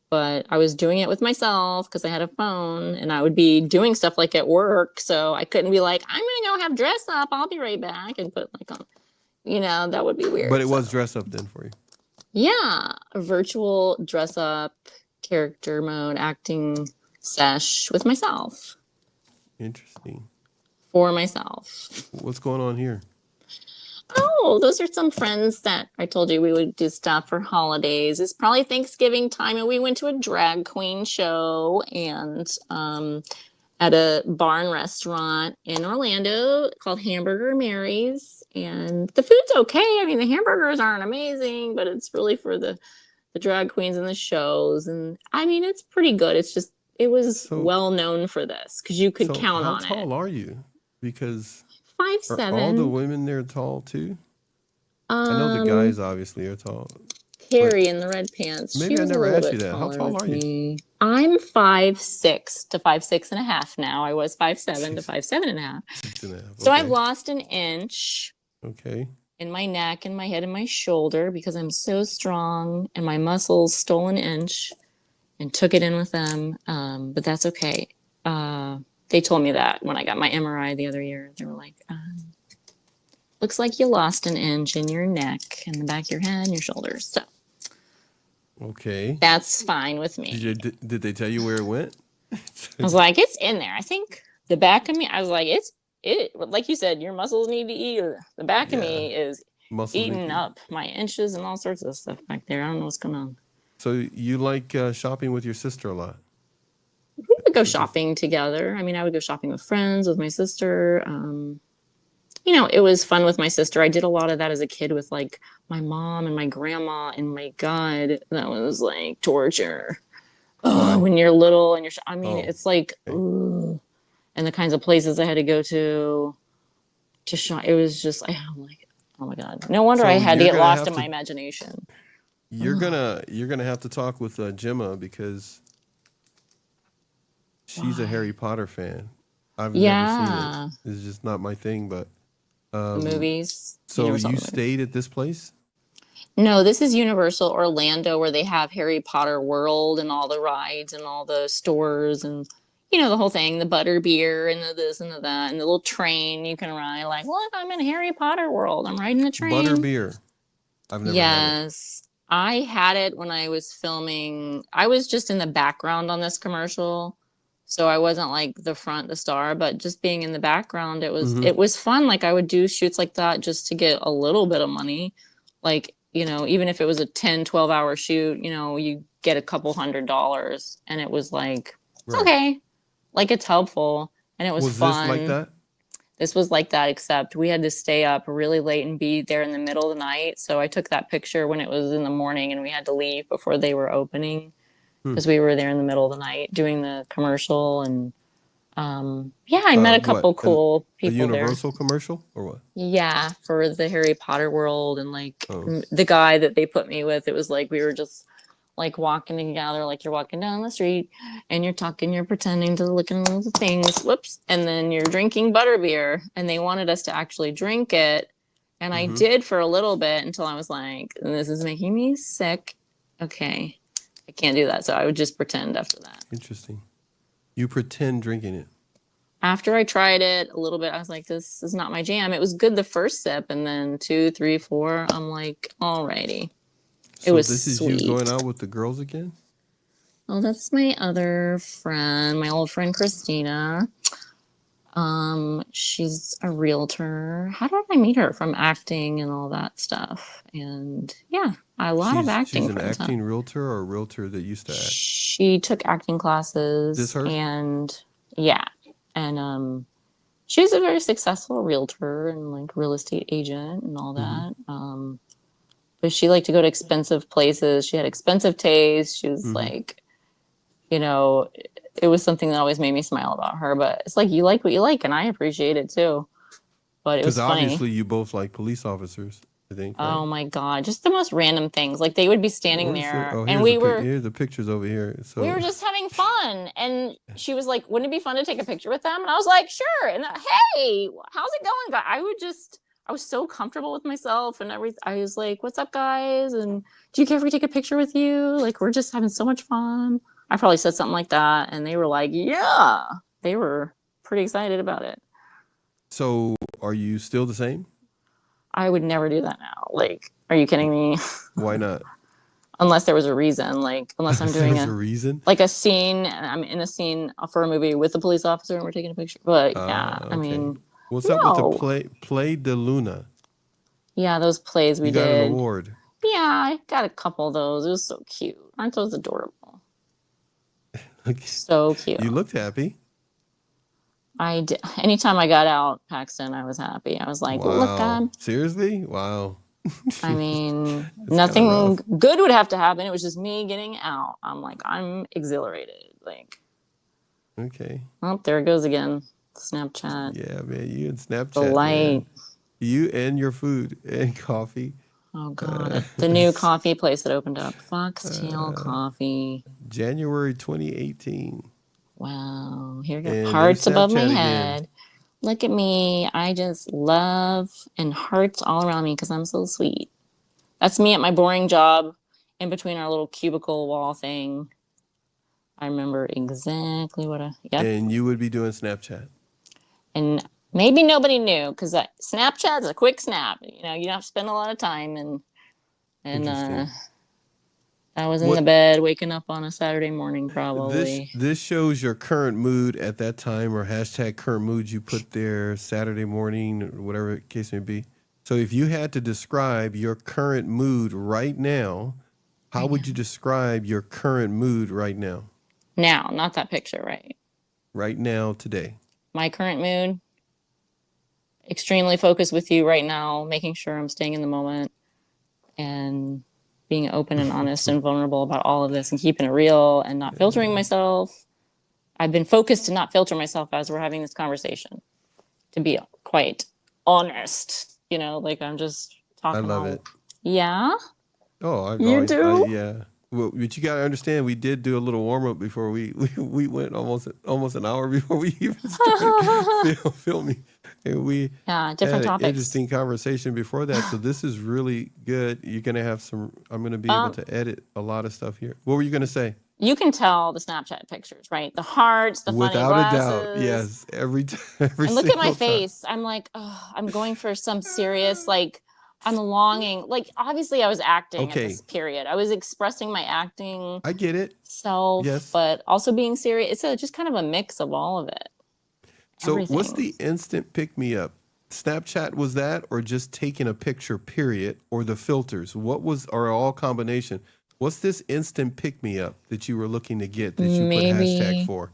but I was doing it with myself because I had a phone, and I would be doing stuff like at work. So I couldn't be like, I'm going to go have dress up. I'll be right back, and put like on, that would be weird. But it was dress up then for you. Yeah. A virtual dress up, character mode, acting sesh with myself. Interesting. For myself. What's going on here? Oh, those are some friends that I told you we would do stuff for holidays. It's probably Thanksgiving time, and we went to a drag queen show and at a bar and restaurant in Orlando called Hamburger Mary's. And the food's okay. I mean, the hamburgers aren't amazing, but it's really for the drag queens and the shows. And I mean, it's pretty good. It's just, it was well known for this because you could count on it. How tall are you? Because 5'7". Are all the women there tall too? I know the guys obviously are tall. Carrie in the red pants. Maybe I never asked you that. How tall are you? I'm 5'6" to 5'6.5" now. I was 5'7" to 5'7.5". So I've lost an inch. Okay. In my neck and my head and my shoulder because I'm so strong, and my muscles stole an inch and took it in with them. But that's okay. They told me that when I got my MRI the other year. They were like, looks like you lost an inch in your neck and the back of your head and your shoulders. So, okay, that's fine with me. Did they tell you where it went? I was like, it's in there. I think the back of me. I was like, like you said, your muscles need to eat. The back of me is eating up my inches and all sorts of stuff back there. I don't know what's going on. So you like shopping with your sister a lot? We would go shopping together. I mean, I would go shopping with friends, with my sister. It was fun with my sister. I did a lot of that as a kid with like my mom and my grandma, and my God, that was like torture. When you're little and it's like, and the kinds of places I had to go to shop. It was just, Oh my God. No wonder So I had to you're get gonna lost have in my to imagination. you're gonna have to talk with Gemma because she's a Why? Harry Potter fan. I've never seen it. Yeah. It's just not my thing. But The um, movies. You so never saw you the movie. stayed at this place? No, this is Universal Orlando where they have Harry Potter World and all the rides and all the stores and the whole thing, the butter beer and the this and the that and the little train you can ride. Like, look, I'm in Harry Potter World. I'm riding the Butter train. beer. I've never had it. Yes. I had it when I was filming. I was just in the background on this commercial. So I wasn't like the star, but just being in the background, Mm-hmm. it was fun. Like I would do shoots like that just to get a little bit of money. Like, even if it was a 10, 12-hour shoot, you get a couple $100 and it was like, Right. okay, like it's helpful and it was Was this like fun. that? This was like that, except we had to stay up really late and be there in the middle of the night. So I took that picture when it was in the morning and we had to leave before they were opening because we were there in the middle of the night doing the commercial. And I met a What? couple cool A people there. Universal commercial or what? Yeah, for the Harry Potter world. And like Oh. the guy that they put me with, it was like we were just like walking together, like you're walking down the street and you're talking, you're pretending to look at the things, whoops, and then you're drinking butterbeer. And they wanted us to actually drink it. And I did for a little bit until I was like, this is making me sick. Okay, I can't do that. So I would just pretend after that. Interesting. You pretend drinking it. After I tried it a little bit, I was like, this is not my jam. It was good the first sip, and then 2, 3, 4, I'm like, alrighty. So It was this is sweet. you going out with the girls again? Oh, that's my other friend, my old friend Christina. She's a realtor. How did I meet her? From acting and all that stuff. And yeah, a lot of acting. She's an acting realtor or a realtor that used to act? She took acting classes. This her? And yeah. And she's a very successful realtor and like real estate agent and all that. But she liked to go to expensive places. She had expensive taste. She was like, it was something that always made me smile about her. But it's like, you like what you like, and I appreciate it too. But it was funny. Because obviously you both like police officers, I think. Right? Oh my God, just the most random things. Like they would be standing there, and here's the pictures over here. So we were just having fun. And she was like, "Wouldn't it be fun to take a picture with them?" And I was like, "Sure." And hey, how's it going? I was so comfortable with myself and everything. I was like, "What's up, guys? And do you care if we take a picture with you? Like, we're just having so much fun." I probably said something like that, and they were like, "Yeah." They were pretty excited about it. So, are you still the same? I would never do that now. Like, are you kidding me? Why not? Unless there was a reason. Like, unless I'm doing a reason, like a scene, and I'm in a scene for a movie with a police officer, and we're taking a picture. But yeah, okay. I mean. What's up with the Play de Luna? Yeah, those plays we did. You got an award. Yeah, I got a couple of those. It was so cute. Aren't those adorable? So cute. You looked happy. I did. Anytime I got out, Paxton, I was happy. I was like, wow. Look, seriously? Wow. I mean, nothing good would have to happen. It was just me getting out. I'm like, I'm exhilarated. Like, okay. Oh, there it goes again. Snapchat. Yeah, man, you and Snapchat. The light. Man. You and your food and coffee. Oh God, the new coffee place that opened up, Foxtail Coffee. January 2018. Wow, here we go. Hearts above my head. Again. Look at me. I just love and hearts all around me because I'm so sweet. That's me at my boring job in between our little cubicle wall thing. I remember exactly what yep. And you would be doing Snapchat. And maybe nobody knew because Snapchat's a quick snap. You don't have to spend a lot of time. And I was in the bed waking up on a Saturday morning probably. This shows your current mood at that time or hashtag current mood you put there Saturday morning or whatever the case may be. So if you had to describe your current mood right now, how would you describe your current mood right now? Now, not that picture, right? Right now, today. My current mood, extremely focused with you right now, making sure I'm staying in the moment and being open and honest and vulnerable about all of this and keeping it real and not filtering myself. I've been focused to not filter myself as we're having this conversation, to be quite honest. you know, like I'm just I talking love all. it. Yeah, Oh, I've you always, do. yeah. Well, but you got to understand, we did do a little warm up before we went almost an hour before we even started filming, and we Yeah, had different an topics. interesting conversation before that. So this is really good. You're gonna have some. I'm gonna be able to edit a lot of stuff here. What were you gonna say? You can tell the Snapchat pictures, right? The hearts, the funny Without a doubt, glasses. yes. Every every And look at my single time. face. I'm like, oh, I'm going for some serious, like, I'm longing. Like, obviously, I was acting at Okay, this period. I was expressing my acting I get it. self, Yes. but also being serious. It's just kind of a mix of all of it. So what's Everything. the instant pick me up? Snapchat was that, or just taking a picture, period, or the filters? What was, or all combination? What's this instant pick me up that you were looking to get that you put hashtag Maybe, for?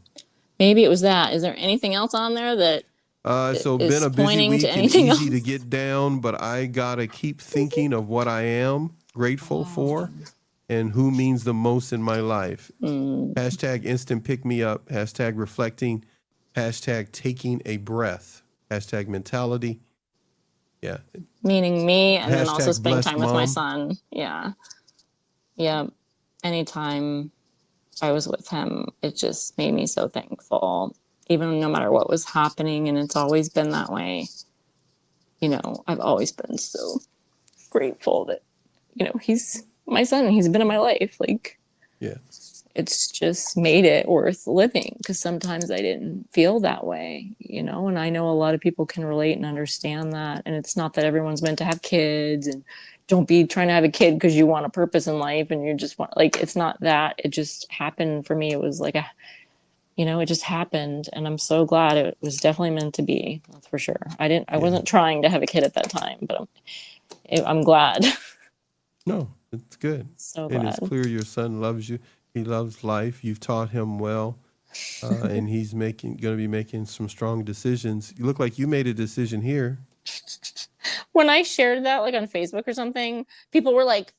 maybe it was that. Is there anything else on there that So been is a busy pointing to week and anything easy to else? get down, but I gotta keep thinking of what I am grateful for and who means the most in my life. Hashtag instant pick me up, hashtag reflecting, hashtag taking a breath, hashtag mentality. Yeah. Meaning me, and then also Hashtag spending blessed time with my mom. son. Yeah. Yeah. Anytime I was with him, it just made me so thankful, even no matter what was happening. And it's always been that way. You know, I've always been so grateful that, you know, he's my son. He's been in my life. Like, Yeah. it's just made it worth living, because sometimes I didn't feel that way, you know, and I know a lot of people can relate and understand that. And it's not that everyone's meant to have kids, and don't be trying to have a kid because you want a purpose in life and you just want, like, it's not that. It just happened for me. It was like you know, it just happened, and I'm so glad. It was definitely meant to be. That's for sure. I Yeah. wasn't trying to have a kid at that time, but I'm glad. No, it's good. So And it's glad. clear your son loves you. He loves life. You've taught him well. And he's going to be making some strong decisions. You look like you made a decision here. When I shared that, like, on Facebook or something, people were like,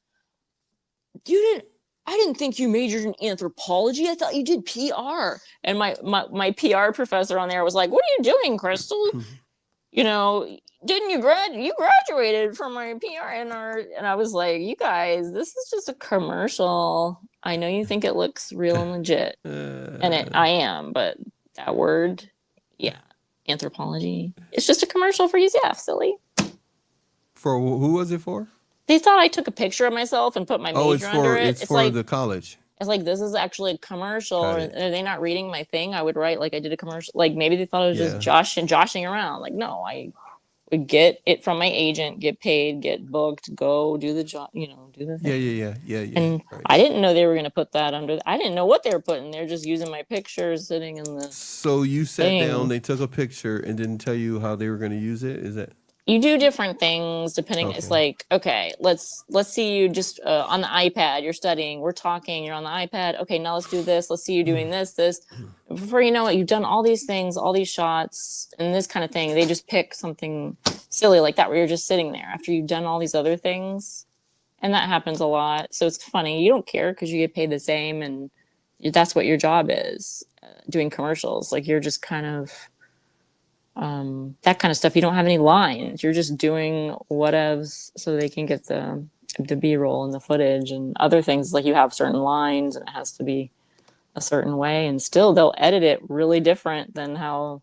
I didn't think you majored in anthropology. I thought you did PR. And my PR professor on there was like, what are you doing, Crystal? You know, didn't you graduated from my PR and I was like, you guys, this is just a commercial. I know you think it looks real and legit. And I am, but that word, yeah, anthropology. It's just a commercial for UCF, silly. For who was it for? They thought I took a picture of myself and put my major under it. It's for the college. It's like, this is actually a commercial. Got Or it. are they not reading my thing? I would write like I did a commercial. Like, maybe they thought I was just joshing around. Like, no, I would get it from my agent, get paid, get booked, go do the job, you know, do the thing. Yeah. And Right. I didn't know they were going to put that under. I didn't know what they were putting. They're just using my pictures sitting in the So you sat thing. down, they took a picture and didn't tell you how they were going to use it? Is that? You do different things depending. Okay. It's like, okay, let's see you just on the iPad. You're studying. We're talking. You're on the iPad. Okay, now let's do this. Let's see you doing this. And before you know it, you've done all these things, all these shots, and this kind of thing. They just pick something silly like that where you're just sitting there after you've done all these other things, and that happens a lot. So it's funny. You don't care because you get paid the same, and that's what your job is, doing commercials. Like, you're just kind of. That kind of stuff. You don't have any lines. You're just doing whatevs so they can get the B-roll and the footage and other things. Like, you have certain lines and it has to be a certain way, and still they'll edit it really different than how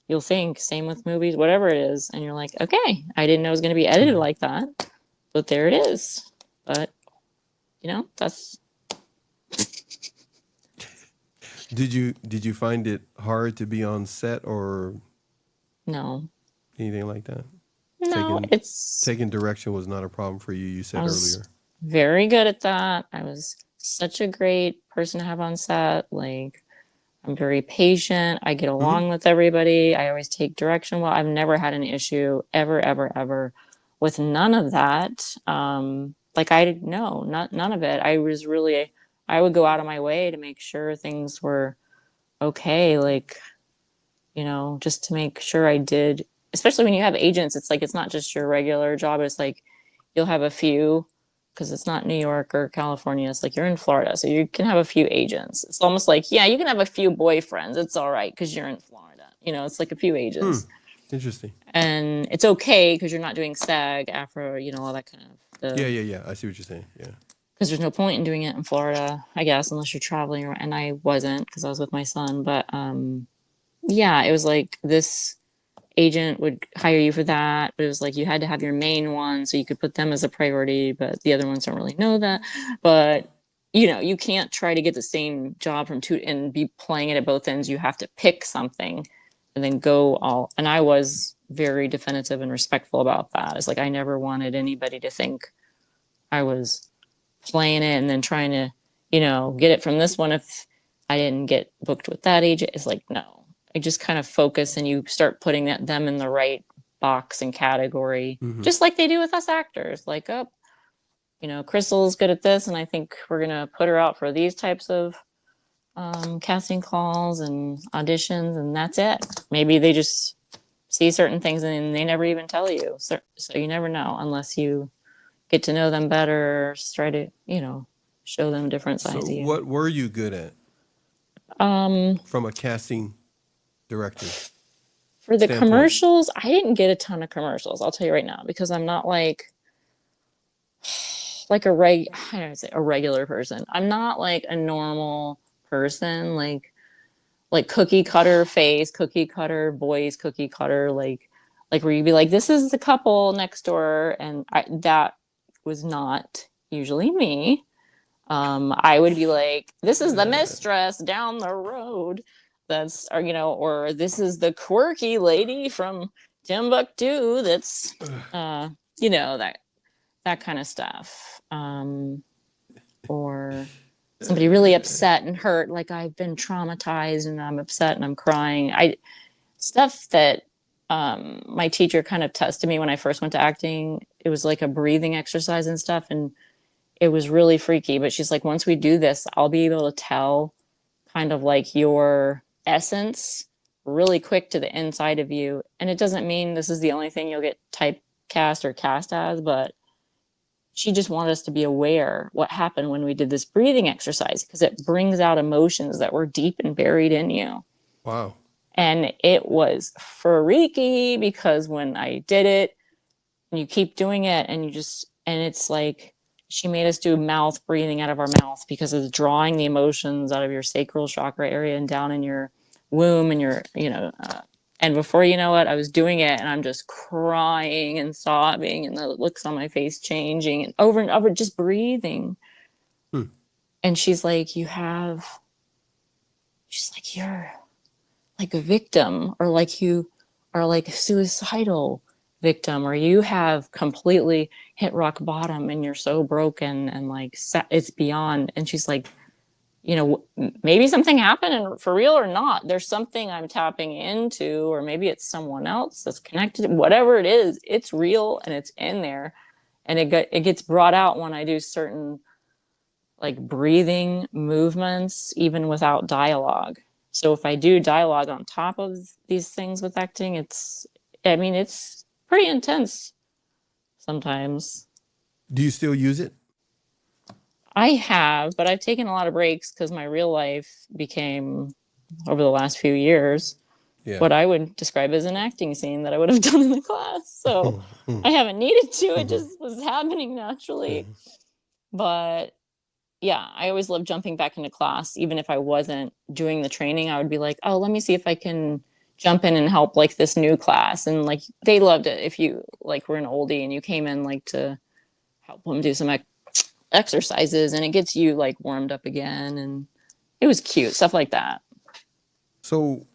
you'll think. Same with movies, whatever it is. And you're like, okay, I didn't know it was going to be edited like that, but there it is. But, you know, that's. Did you find it hard to be on set or No. anything like that? No, Taking direction was not a problem for you, you said earlier. Very good at that. I was such a great person to have on set. Like, I'm very patient. I get along with everybody. I always take direction well. I've never had an issue ever with none of that. Like, none of it. I would go out of my way to make sure things were okay. Like, you know, just to make sure I did, especially when you have agents, it's like, it's not just your regular job. It's like, you'll have a few, because it's not New York or California. It's like, you're in Florida, so you can have a few agents. It's almost like, yeah, you can have a few boyfriends. It's all right because you're in Florida. You know, it's like a few agents. Interesting. And it's okay because you're not doing SAG, Afro, all that kind of. Yeah. I see what you're saying. Yeah. Because there's no point in doing it in Florida, I guess, unless you're traveling. And I wasn't because I was with my son. But yeah, it was like this agent would hire you for that. But it was like you had to have your main one so you could put them as a priority. But the other ones don't really know that. But, you can't try to get the same job from two and be playing it at both ends. You have to pick something and then go all. And I was very definitive and respectful about that. It's like I never wanted anybody to think I was playing it and then trying to, get it from this one if I didn't get booked with that agent. It's like, no, I just kind of focus and you start putting them in the right box and category, just like they do with us actors. Like, Crystal's good at this, and I think we're going to put her out for these types of casting calls and auditions, and that's it. Maybe they just see certain things and they never even tell you. So you never know unless you get to know them better, try to, show them different sides of you. What were you good at? From a casting director? For the commercials, I didn't get a ton of commercials, I'll tell you right now, because I'm not like a regular person. I'm not like a normal person, like cookie cutter face, cookie cutter voice, cookie cutter, like where you'd be like, this is the couple next door. And that was not usually me. I would be like, this is the mistress down the road. Or this is the quirky lady from Timbuktu. That's, that kind of stuff. Or somebody really upset and hurt, like I've been traumatized and I'm upset and I'm crying. Stuff that my teacher kind of tested me when I first went to acting. It was like a breathing exercise and stuff, and it was really freaky. But she's like, once we do this, I'll be able to tell kind of like your essence really quick to the inside of you. And it doesn't mean this is the only thing you'll get typecast or cast as, but she just wanted us to be aware what happened when we did this breathing exercise, because it brings out emotions that were deep and buried in you. Wow. And it was freaky because when I did it, and you keep doing it, and it's like she made us do mouth breathing out of our mouth because it's drawing the emotions out of your sacral chakra area and down in your womb and your, and before you know it, I was doing it and I'm just crying and sobbing and the looks on my face changing and over just breathing. And she's like, you're like a victim, or like you are like a suicidal victim, or you have completely hit rock bottom and you're so broken and like it's beyond. And she's like, maybe something happened and for real or not, there's something I'm tapping into, or maybe it's someone else that's connected. Whatever it is, it's real and it's in there, and it gets brought out when I do certain like breathing movements, even without dialogue. So if I do dialogue on top of these things with acting, it's pretty intense sometimes. Do you still use it? I have, but I've taken a lot of breaks because my real life became, over the last few years, what I would describe as an acting scene that I would have done in the class. So I haven't needed to. It just was happening naturally. But yeah, I always loved jumping back into class. Even if I wasn't doing the training, I would be like, oh, let me see if I can jump in and help like this new class. And like, they loved it if you like were an oldie and you came in like to help them do some exercises, and it gets you like warmed up again. And it was cute, stuff like that. So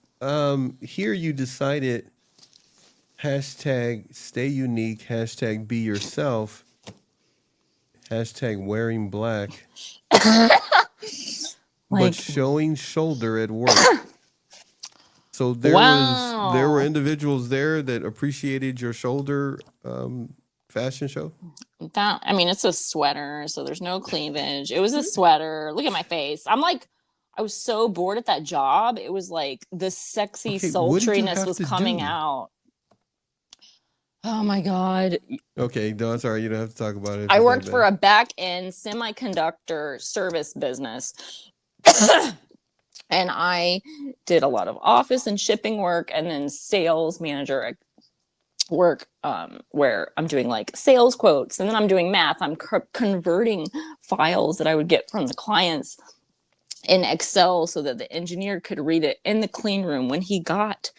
here you decided hashtag stay unique, hashtag be yourself, hashtag wearing black, but showing shoulder at work. So there were individuals there that appreciated your shoulder fashion show. It's a sweater, so there's no cleavage. It was a sweater. Look at my face. I was so bored at that job. It was like the sexy sultriness was coming out. Oh my God. Okay, no, it's all right. You don't have to talk about it. I worked for a back-end semiconductor service business. And I did a lot of office and shipping work, and then sales manager work, where I'm doing like sales quotes, and then I'm doing math. I'm converting files that I would get from the clients in Excel so that the engineer could read it in the clean room when he got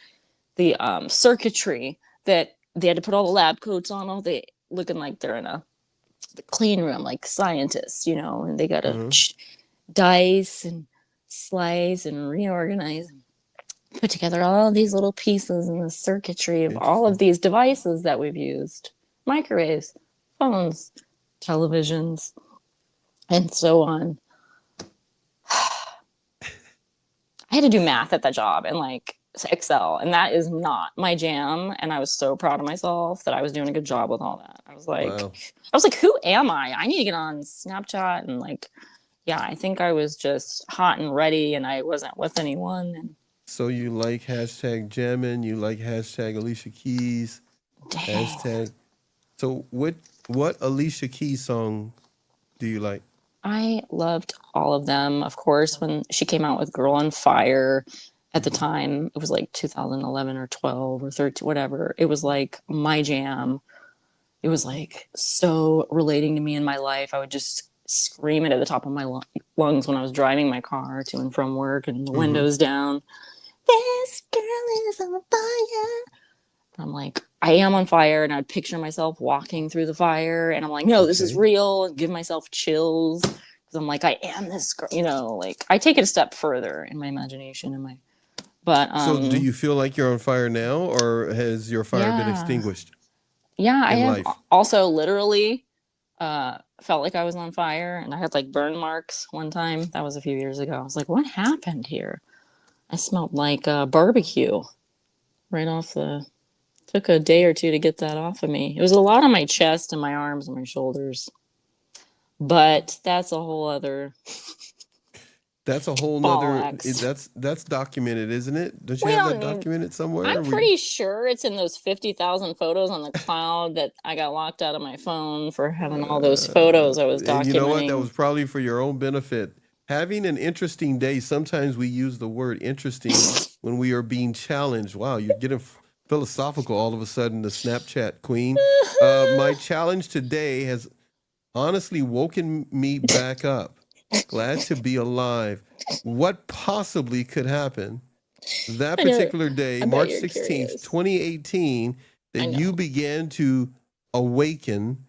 the circuitry, that they had to put all the lab coats on, all the looking like they're in the clean room like scientists, and they got to dice and slice and reorganize, put together all these little pieces in the circuitry of all of these devices that we've used: microwaves, phones, televisions, and so on. I had to do math at that job and like Excel, and that is not my jam. And I was so proud of myself that I was doing a good job with all that. I was like, who am I? I need to get on Snapchat. And like, yeah, I think I was just hot and ready, and I wasn't with anyone. And So you like hashtag jamming, you like hashtag Alicia Keys, dang. hashtag. So what Alicia Keys song do you like? I loved all of them. Of course, when she came out with Girl on Fire at the time, it was like 2011 or 12 or 13, whatever. It was like my jam. It was like so relating to me in my life. I would just scream it at the top of my lungs when I was driving my car to and from work, and the windows down. This girl is on fire. I'm like, I am on fire, and I'd picture myself walking through the fire, and I'm like, no, this is real, and give myself chills, because I'm like, I am this girl, like I take it a step further in my imagination and So do you feel like you're on fire now, or has your fire been extinguished? Yeah, I have also literally felt like I was on fire, and I had like burn marks one time. That was a few years ago. I was like, what happened here? I smelled like barbecue right off took a day or two to get that off of me. It was a lot on my chest and my arms and my shoulders. But that's a whole other That's a whole nother. That's documented, isn't it? Don't you have that documented somewhere? I'm pretty sure it's in those 50,000 photos on the cloud that I got locked out of my phone for having all those photos I was documenting. And you know what? That was probably for your own benefit. Having an interesting day. Sometimes we use the word interesting when we are being challenged. Wow, you're getting philosophical all of a sudden, the Snapchat queen. My challenge today has honestly woken me back up. Glad to be alive. What possibly could happen that particular day, March 16th, 2018, that you began to awaken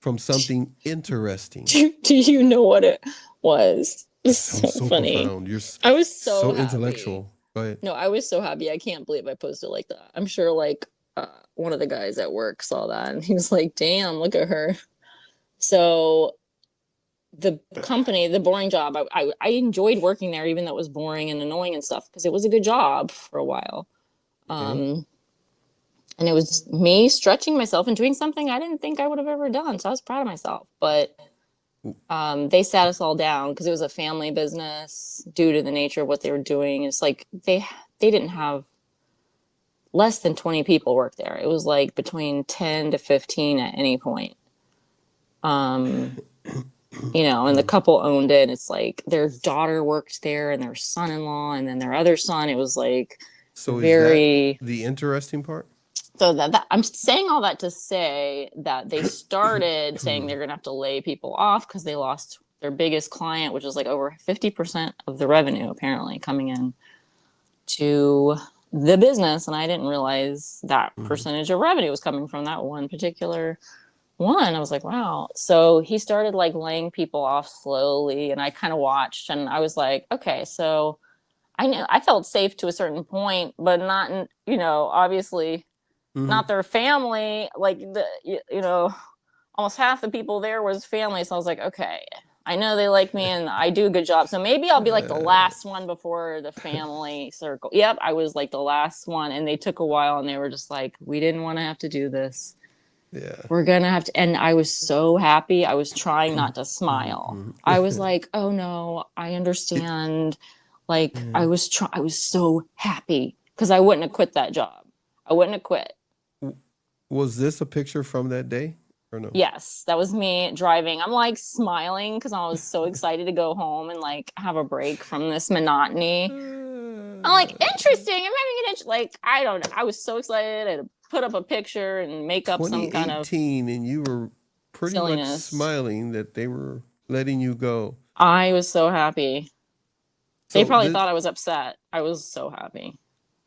from something interesting? Do you know what it was? It's so funny. Profound. I was so happy. Intellectual. Go ahead. No, I was so happy. I can't believe I posted like that. I'm sure like one of the guys at work saw that, and he was like, damn, look at her. So the company, the boring job, I enjoyed working there, even though it was boring and annoying and stuff, because it was a good job for a while. And it was me stretching myself and doing something I didn't think I would have ever done. So I was proud of myself. But they sat us all down because it was a family business due to the nature of what they were doing. It's like they didn't have less than 20 people work there. It was like between 10 to 15 at any point. And the couple owned it. It's like their daughter worked there and their son-in-law, and then their other son. It was like very. Is that the interesting part? So that I'm saying all that to say that they started saying they're going to have to lay people off because they lost their biggest client, which was like over 50% of the revenue apparently coming in to the business. And I didn't realize that percentage of revenue was coming from that one particular one. I was like, wow. So he started like laying people off slowly, and I kind of watched, and I was like, okay, so I knew I felt safe to a certain point, but not, obviously not their family. Like almost half the people there was family. So I was like, okay, I know they like me and I do a good job. So maybe I'll be like the last one before the family circle. Yep. I was like the last one, and they took a while, and they were just like, we didn't want to have to do this. Yeah, we're gonna have to. And I was so happy. I was trying not to smile. I was like, oh no, I understand. Like I was so happy because I wouldn't have quit that job. I wouldn't have quit. Was this a picture from that day? or no? Yes, that was me driving. I'm like smiling because I was so excited to go home and like have a break from this monotony. I'm like, interesting. I'm having an like, I don't know. I was so excited. I had to put up a picture and make up some kind of 2018, and you were pretty much silliness. smiling that they were letting you go. I was so happy. So they probably thought I was upset. I was so happy.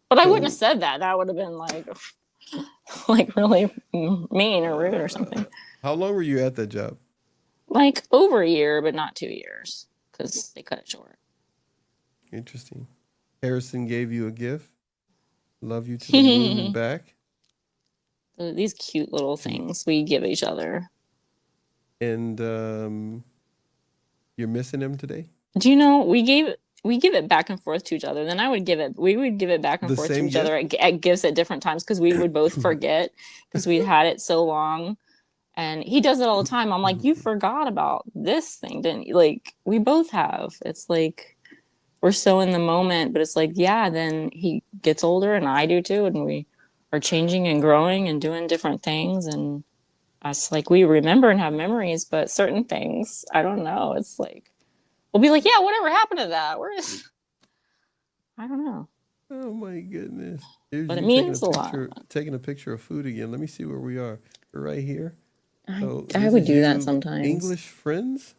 But I wouldn't have said that. That would have been like, like really mean or rude or something. How long were you at that job? Like over a year, but not 2 years because they cut it short. Interesting. Harrison gave you a gift. Love you to the moon and back. These cute little things we give each other. And you're missing him today? Do you know we give it back and forth to each other. Then we would give it back and forth to each other at gifts at different times because we would both forget because we'd had it so long. And he does it all the time. I'm like, you forgot about this thing, didn't you? Like, we both have. It's like, we're so in the moment, but it's like, yeah, then he gets older and I do too. And we are changing and growing and doing different things. And us, like, we remember and have memories, but certain things, I don't know. It's like, we'll be like, yeah, whatever happened to that? Where is, I don't know. Oh my goodness. Here's but it means a lot. Taking a picture of food again. Let me see where we are. We're right here. I would do that sometimes. English friends?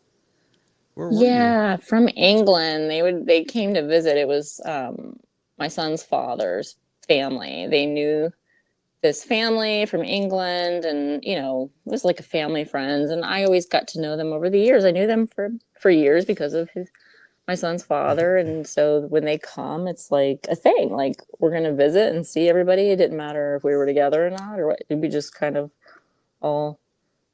Where were you? From England. They came to visit. It was my son's father's family. They knew this family from England, and you know, it was like a family friends. And I always got to know them over the years. I knew them for years because of my son's father. And so when they come, it's like a thing. Like, we're gonna visit and see everybody. It didn't matter if we were together or not, or what. It'd be just kind of all.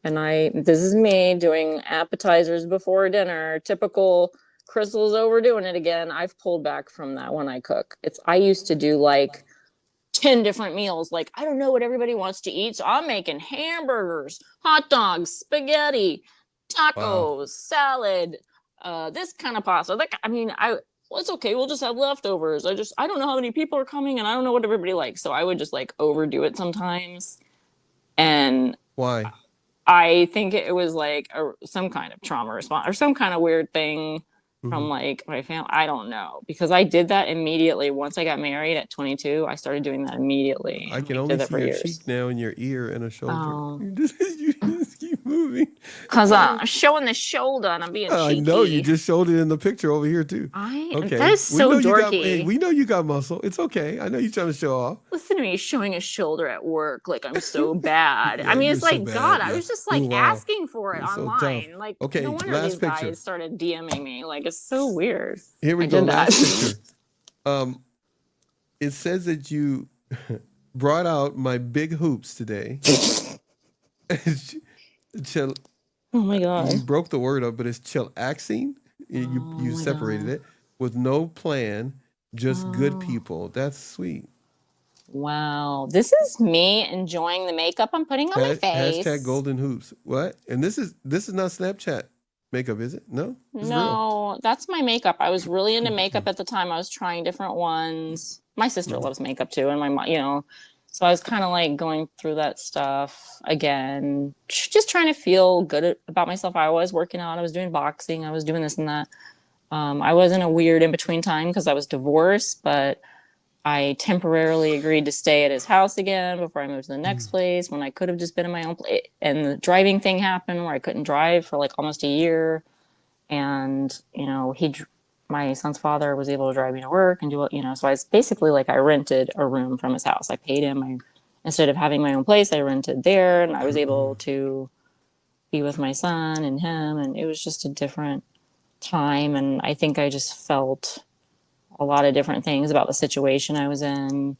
And this is me doing appetizers before dinner. Typical Crystal's overdoing it again. I've pulled back from that when I cook. I used to do like 10 different meals. Like, I don't know what everybody wants to eat. So I'm making hamburgers, hot dogs, spaghetti, tacos, salad, this kind of pasta. It's okay. We'll just have leftovers. I don't know how many people are coming and I don't know what everybody likes. So I would just like overdo it sometimes. And why? I think it was like some kind of trauma response or some kind of weird thing from like my family. I don't know, because I did that immediately. Once I got married at 22, I started doing that immediately. I can only see your cheek now and your ear and a shoulder. Oh. You just keep moving. Because I'm showing the shoulder and I'm being cheeky. I know, you just showed it in the picture over here too. Okay. That is so dorky. We know you got muscle. It's okay. I know you're trying to show off. Listen to me showing a shoulder at work like I'm so bad. I mean, it's like, so God, I was just like asking for it online. So like, okay, no wonder these guys started DMing me. Like, it's so weird. Here we go. Last picture. It says that you brought out my big hoops today. Oh my God. You broke the word up, but it's chillaxing. You separated it with no plan, just good people. That's sweet. Wow. This is me enjoying the makeup I'm putting on my face. Hashtag golden hoops. What? And this is not Snapchat makeup, is it? No? No, real. That's my makeup. I was really into makeup at the time. I was trying different ones. My sister loves makeup too. And my mom, you know, so I was kind of like going through that stuff again, just trying to feel good about myself. I was working out. I was doing boxing. I was doing this and that. I was in a weird in-between time because I was divorced, but I temporarily agreed to stay at his house again before I moved to the next place when I could have just been in my own place. And the driving thing happened where I couldn't drive for like almost a year. And, you know, my son's father was able to drive me to work and do it, you know, so I was basically like, I rented a room from his house. I paid him. Instead of having my own place, I rented there, and I was able to be with my son and him. And it was just a different time. And I think I just felt a lot of different things about the situation I was in.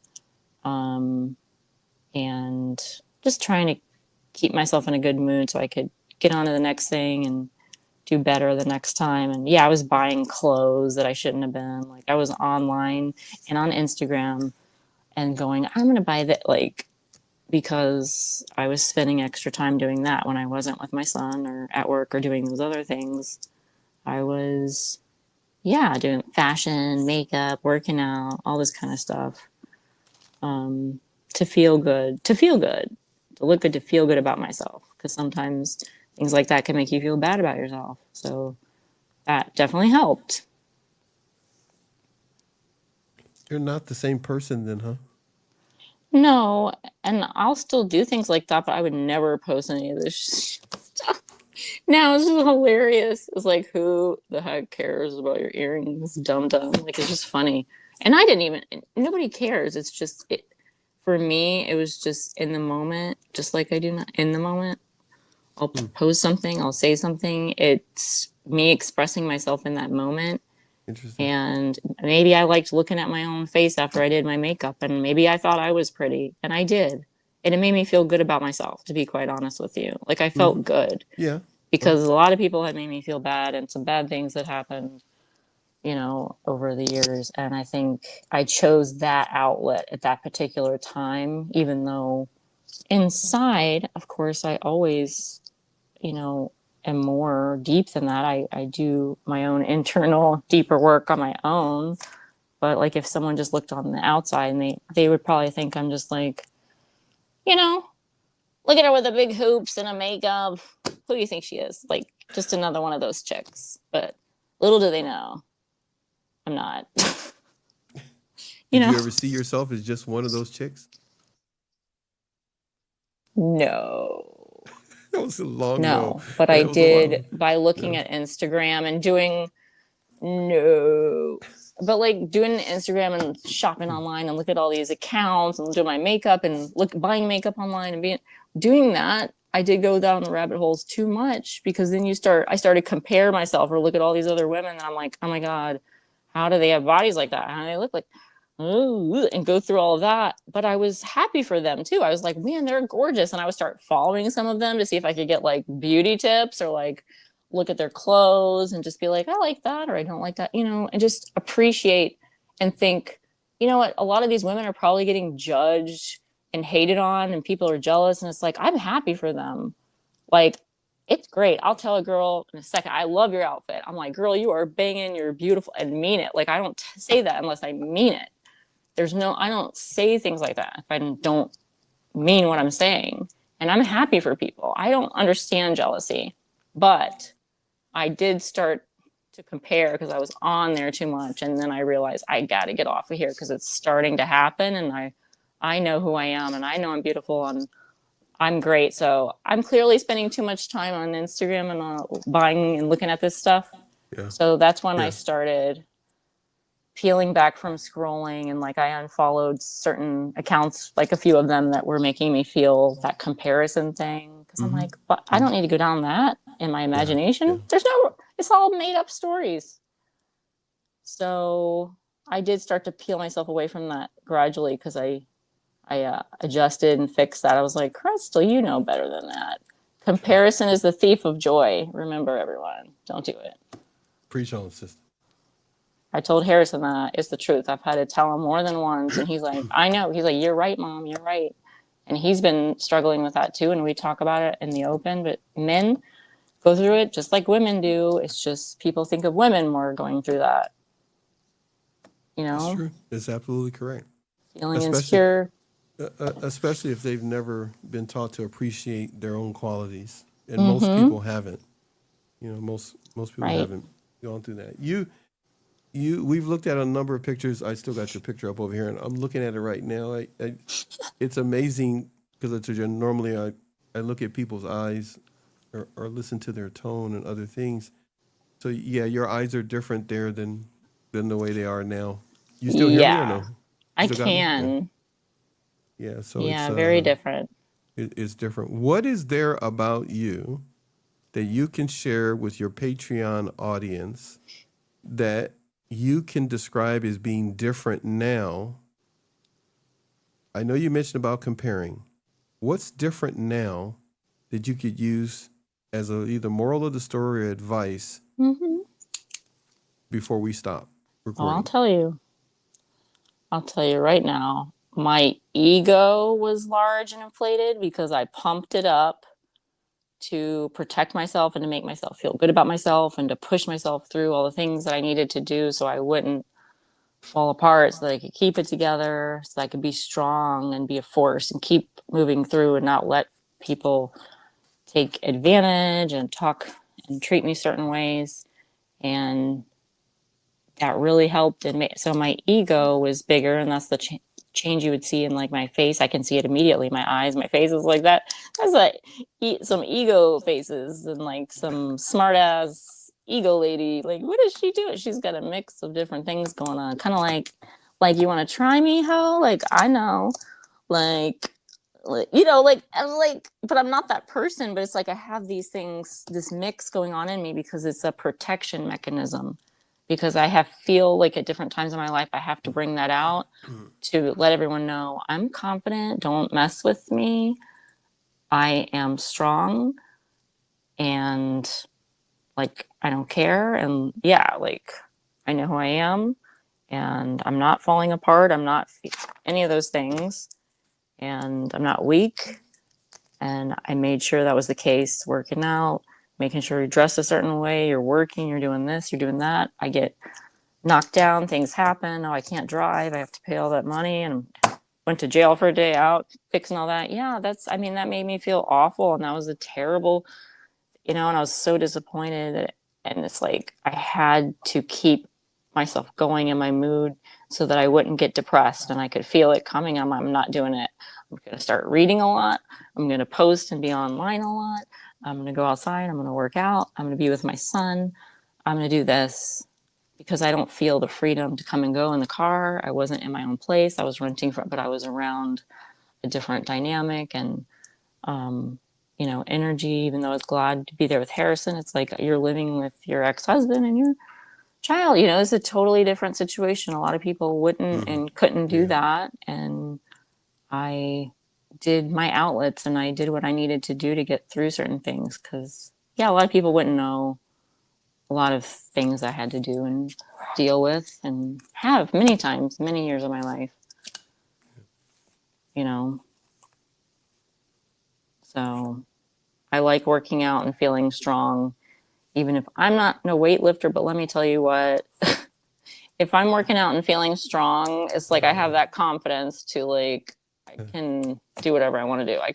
And just trying to keep myself in a good mood so I could get on to the next thing and do better the next time. And yeah, I was buying clothes that I shouldn't have been. Like, I was online and on Instagram and going, I'm going to buy that, like, because I was spending extra time doing that when I wasn't with my son or at work or doing those other things. I was, doing fashion, makeup, working out, all this kind of stuff. To feel good, to look good, to feel good about myself. because sometimes things like that can make you feel bad about yourself. So that definitely helped. You're not the same person then, huh? No, and I'll still do things like that, but I would never post any of this stuff. Now it's just hilarious. It's like, who the heck cares about your earrings? Dumb. Like, it's just funny. And nobody cares. It's just, for me, it was just in the moment, just like I do not in the moment. I'll post something, I'll say something. It's me expressing myself in that moment. Interesting. And maybe I liked looking at my own face after I did my makeup, and maybe I thought I was pretty, and I did. And it made me feel good about myself, to be quite honest with you. Like, I felt good. Yeah. Because a lot of people had made me feel bad, and some bad things that happened, over the years. And I think I chose that outlet at that particular time, even though inside, of course, I always, am more deep than that. I do my own internal deeper work on my own. But like, if someone just looked on the outside, and they would probably think I'm just like, look at her with the big hoops and a makeup. Who do you think she is? Like, just another one of those chicks. But little do they know, I'm not. Did you ever see yourself as just one of those chicks? No. That was a long no. But I did by looking at Instagram and doing but like doing Instagram and shopping online and look at all these accounts and do my makeup and buying makeup online and doing that. I did go down the rabbit holes too much, because then I started compare myself or look at all these other women, and I'm like, oh my God, how do they have bodies like that? How do they look like? And go through all of that. But I was happy for them too. I was like, man, they're gorgeous. And I would start following some of them to see if I could get like beauty tips, or like look at their clothes and just be like, I like that, or I don't like that, and just appreciate and think, you know what, a lot of these women are probably getting judged and hated on, and people are jealous. And it's like, I'm happy for them. Like, it's great. I'll tell a girl in a second, I love your outfit. I'm like, girl, you are banging, you're beautiful, and mean it. Like, I don't say that unless I mean it. I don't say things like that if I don't mean what I'm saying. And I'm happy for people. I don't understand jealousy, but I did start to compare because I was on there too much. And then I realized I got to get off of here, because it's starting to happen. And I know who I am, and I know I'm beautiful, and I'm great. So I'm clearly spending too much time on Instagram and buying and looking at this stuff. Yeah. So that's when I started peeling back from scrolling, and like I unfollowed certain accounts, like a few of them that were making me feel that comparison thing. Because I'm like, but I don't need to go down that in my imagination. It's all made up stories. So I did start to peel myself away from that gradually, because I adjusted and fixed that. I was like, Crystal, you know better than that. Comparison is the thief of joy. Remember, everyone, don't do it. Preach on, sister. I told Harrison that it's the truth. I've had to tell him more than once. And he's like, I know. He's like, you're right, Mom. You're right. And he's been struggling with that too. And we talk about it in the open. But men go through it just like women do. It's just people think of women more going through that. That's true. It's absolutely correct. Feeling insecure. Especially if they've never been taught to appreciate their own qualities. And most people haven't. Most people haven't gone through that. We've looked at a number of pictures. I still got your picture up over here, and I'm looking at it right now. It's amazing, because normally I look at people's eyes or listen to their tone and other things. So yeah, your eyes are different there than the way they are now. You still hear me or no? I can. Yeah. So it's very different. It's different. What is there about you that you can share with your Patreon audience that you can describe as being different now? I know you mentioned about comparing. What's different now that you could use as either moral of the story or advice before we stop recording? I'll tell you right now. My ego was large and inflated because I pumped it up to protect myself and to make myself feel good about myself and to push myself through all the things that I needed to do so I wouldn't fall apart, so that I could keep it together, so that I could be strong and be a force and keep moving through and not let people take advantage and talk and treat me certain ways. And that really helped. And so my ego was bigger, and that's the change you would see in like my face. I can see it immediately. My eyes, my face is like that. That's like some ego faces and like some smart ass ego lady. Like, what is she doing? She's got a mix of different things going on. Kind of like you want to try me, ho? Like, I know, like, you know, like, but I'm not that person. But it's like I have these things, this mix going on in me because it's a protection mechanism. Because I feel like at different times in my life, I have to bring that out to let everyone know I'm confident. Don't mess with me. I am strong, and like, I don't care. And yeah, like, I know who I am, and I'm not falling apart. I'm not any of those things, and I'm not weak. And I made sure that was the case, working out, making sure you dress a certain way, you're working, you're doing this, you're doing that. I get knocked down, things happen. Oh, I can't drive. I have to pay all that money, and went to jail for a day out, fixing all that. Yeah, that made me feel awful. And that was a terrible, and I was so disappointed. And it's like, I had to keep myself going in my mood so that I wouldn't get depressed, and I could feel it coming. I'm not doing it. I'm going to start reading a lot. I'm going to post and be online a lot. I'm going to go outside. I'm going to work out. I'm going to be with my son. I'm going to do this. Because I don't feel the freedom to come and go in the car. I wasn't in my own place. I was renting but I was around a different dynamic and, energy, even though I was glad to be there with Harrison. It's like you're living with your ex-husband and your child, it's a totally different situation. A lot of people wouldn't and couldn't do that. And I did my outlets, and I did what I needed to do to get through certain things. Because, a lot of people wouldn't know a lot of things I had to do and deal with and have many times, many years of my life, So I like working out and feeling strong, even if I'm not no weightlifter. But let me tell you what, if I'm working out and feeling strong, it's like I have that confidence to I can do whatever I want to do. I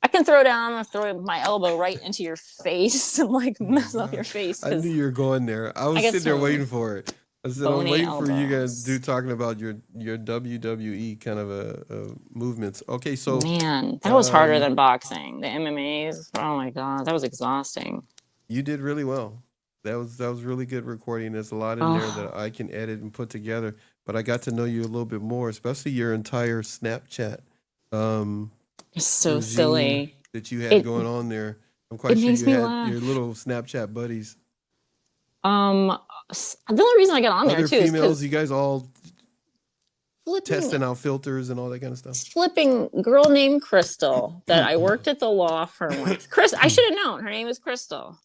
can throw down and throw my elbow right into your face and mess up your face. I knew you were going there. I was sitting there waiting for it. I said, I'm waiting for you guys to do talking about your WWE kind of movements. Okay, so man, that was harder than boxing. The MMAs, oh my god, that was exhausting. You did really well. That was really good recording. There's a lot in there that I can edit and put together. But I got to know you a little bit more, especially your entire Snapchat. It's so silly that you had going on there. I'm quite sure you had your little Snapchat buddies. The only reason I got on there too is females, you guys all testing out filters and all that kind of stuff. Flipping girl named Crystal that I worked at the law firm with. I should have known. Her name was Crystal.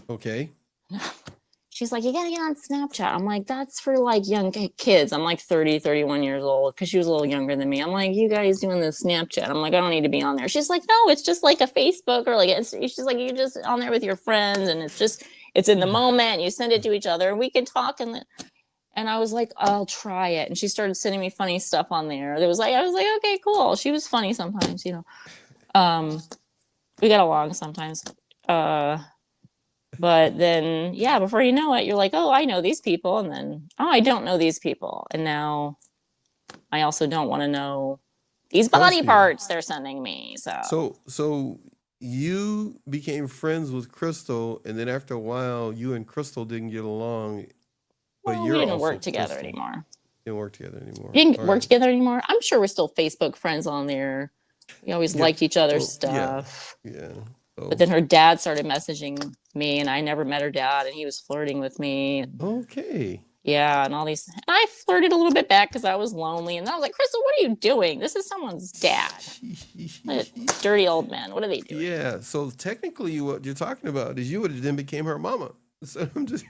Okay. She's like, you gotta get on Snapchat. I'm like, that's for young kids. I'm 30, 31 years old, because she was a little younger than me. I'm like, you guys doing this Snapchat? I'm like, I don't need to be on there. She's like, no, it's just like a Facebook, or she's like, you're just on there with your friends, and it's in the moment. You send it to each other, and we can talk. And I was like, I'll try it. And she started sending me funny stuff on there. I was like, okay, cool. She was funny sometimes, we got along sometimes. But then, before you know it, you're like, oh, I know these people. And then, oh, I don't know these people. And now I also don't want to know these body parts they're sending me. So you became friends with Crystal, and then after a while, you and Crystal didn't get along. But we didn't work together anymore. Didn't work together anymore. We didn't work together anymore. I'm sure we're still Facebook friends on there. We always liked each other's stuff. Yeah. But then her dad started messaging me, and I never met her dad, and he was flirting with me. Okay. Yeah, and all these. And I flirted a little bit back because I was lonely, and I was like, Crystal, what are you doing? This is someone's dad. Dirty old men. What are they doing? Yeah. So technically, what you're talking about is you would have then became her mama. So I'm just.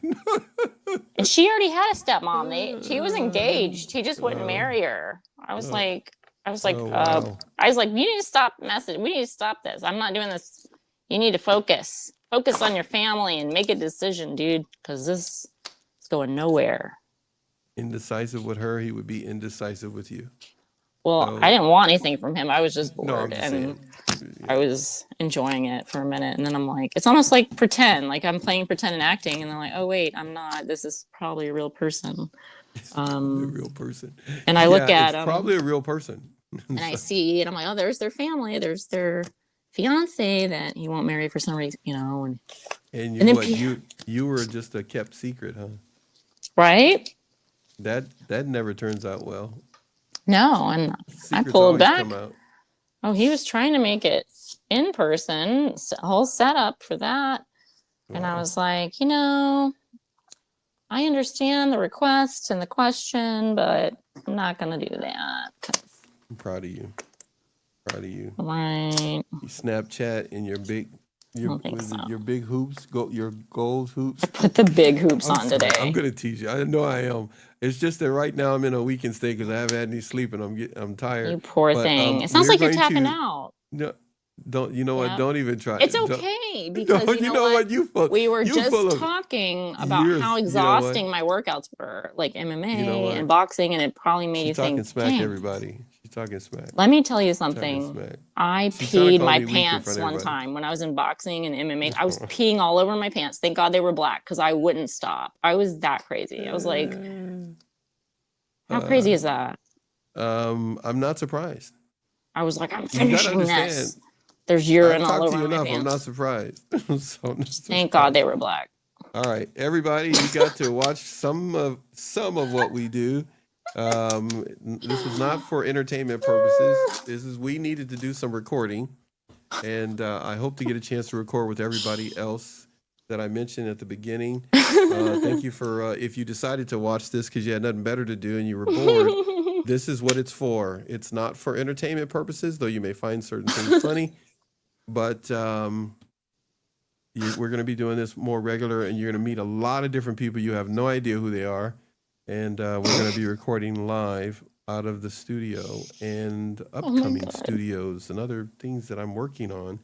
And she already had a stepmom. She was engaged. He just wouldn't marry her. I was like, wow. You need to stop messaging. We need to stop this. I'm not doing this. You need to focus on your family and make a decision, dude, because this is going nowhere. Indecisive with her, he would be indecisive with you. Well, So, I didn't want anything from him. I was just no, I'm bored, just and saying. I was enjoying it for a minute, and then I'm like, it's almost like pretend, like I'm playing pretend and acting, and I'm like, oh wait, I'm not. This is probably a real person. It's probably a real person. And I look Yeah, at it's him, probably a real person. and I see, and I'm like, oh, there's their family, there's their fiance that he won't marry for some reason, And and then you were just a kept secret, huh? right? That never turns out well. No, and I Secrets pulled always back. come out. Oh, he was trying to make it in person, whole setup for that. And I Wow. was like, I understand the request and the question, but I'm not going to do that. I'm proud of you. Proud of you. Right. You Snapchat and your big your big hoops, your gold hoops. Put the big hoops on today. I'm gonna tease you. I know I am. It's just that right now I'm in a weekend state because I haven't had any sleep and I'm tired. You poor thing. It sounds like you're tapping out. No, don't. You know what? Don't even try. It's okay because no, you know what? We were just full of talking about how exhausting my workouts were, like MMA and boxing, and it probably made you think. She's talking smack, everybody. She's talking smack. Let me tell you something. I peed my pants one time when I was in boxing and MMA. I was peeing all over my pants. Thank God they were black because I wouldn't stop. I was that crazy. I was like, how crazy is that? I'm not surprised. I was like, I'm finishing this. There's urine all over my pants. I'm not surprised. Thank God they were black. All right, everybody, you got to watch some of what we do. This is not for entertainment purposes. We needed to do some recording, and I hope to get a chance to record with everybody else that I mentioned at the beginning. Thank you for if you decided to watch this because you had nothing better to do and you were bored. This is what it's for. It's not for entertainment purposes, though you may find certain things funny. But we're going to be doing this more regular, and you're going to meet a lot of different people. You have no idea who they are. And we're going to be recording live out of the studio and upcoming studios and other things that I'm working on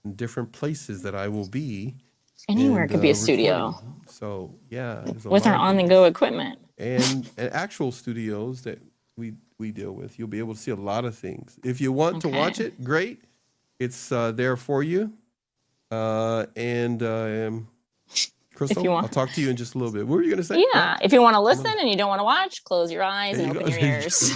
in different places that I will be. Anywhere could be a studio. Recording. So, yeah. With our on-the-go equipment. And actual studios that we deal with. You'll be able to see a lot of things. If you want to watch it, great. It's there for you. Crystal, I'll talk to you in just a little bit. What were you going to say? Yeah. If you want to listen and you don't want to watch, close your eyes and open your ears.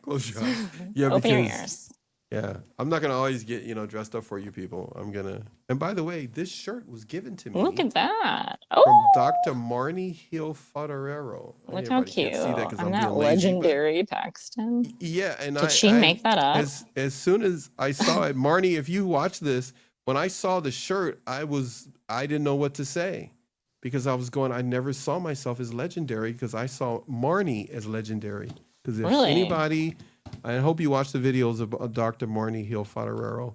Close your eyes. Yeah, open your ears. Yeah. I'm not going to always get, dressed up for you people. I'm going to. And by the way, this shirt was given to me. Look at that. From Dr. Marnie Hill Fodorero. Look how cute. I'm that legendary Paxton. Yeah. And Did she make that up? As soon as I saw it, Marnie, if you watch this, when I saw the shirt, I didn't know what to say because I was going, I never saw myself as legendary because I saw Marnie as legendary. Because if anybody, I hope you watch the videos of Dr. Marnie Hill Fodorero.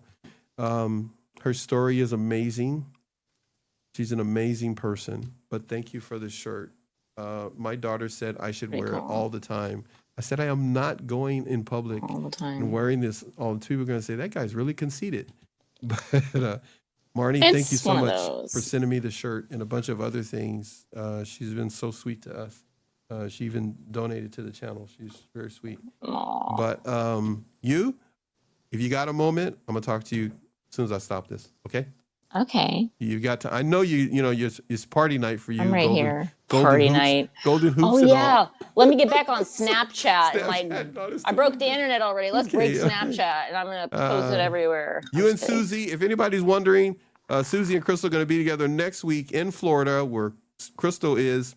Her story is amazing. She's an amazing person. But thank you for the shirt. My daughter said I should wear it all the time. I said I am not going in public all the time and wearing this. All the people are going to say that guy's really conceited. But Marnie, thank you so much for sending me the shirt and a bunch of other things. She's been so sweet to us. She even donated to the channel. She's very sweet. Aww. But if you got a moment, I'm gonna talk to you as soon as I stop this. Okay. Okay. You got to. I know it's party night for you. I'm right here. Party night. Golden hoops. Oh yeah. Let me get back on Snapchat. I broke the internet already. Let's break Snapchat, and I'm gonna post it everywhere. You and Susie. If anybody's wondering, Susie and Crystal are gonna be together next week in Florida, where Crystal is.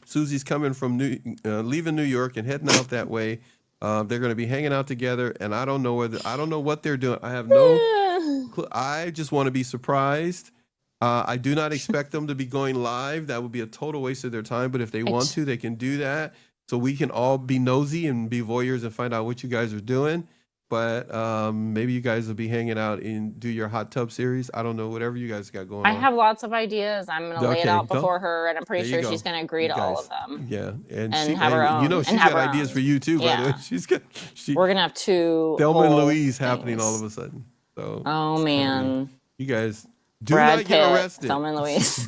Susie's coming from leaving New York and heading out that way. They're going to be hanging out together, and I don't know what they're doing. I have no clue. I just want to be surprised. I do not expect them to be going live. That would be a total waste of their time. But if they want to, they can do that. So we can all be nosy and be voyeurs and find out what you guys are doing. But maybe you guys will be hanging out and do your hot tub series. I don't know, whatever you guys got going on. I have lots of ideas. I'm going to lay it out before her, and I'm pretty sure she's going to agree to all of them. Yeah, and have her own. She's got ideas for you too. By the way, we're going to have two. Thelma and Louise happening all of a sudden. So. Oh man. You guys Do Brad not get Pitt, arrested. Thelma and Louise.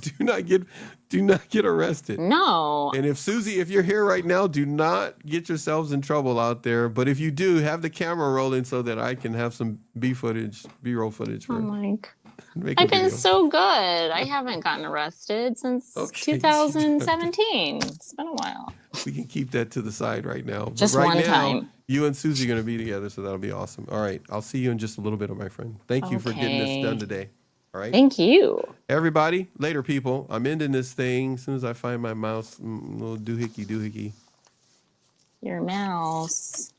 Do not get arrested. No. And if Susie, if you're here right now, do not get yourselves in trouble out there. But if you do, have the camera rolling so that I can have some B-roll footage for Mike. make a I've been video. so good. I haven't gotten arrested since 2017. It's been a while. We can keep that to the side right now. But Just right one now, time. you and Susie are going to be together, so that'll be awesome. All right. I'll see you in just a little bit, my friend. Thank you for getting this done today. All right. Thank you. Everybody, later, people. I'm ending this thing as soon as I find my mouse. Little doohickey. Your mouse.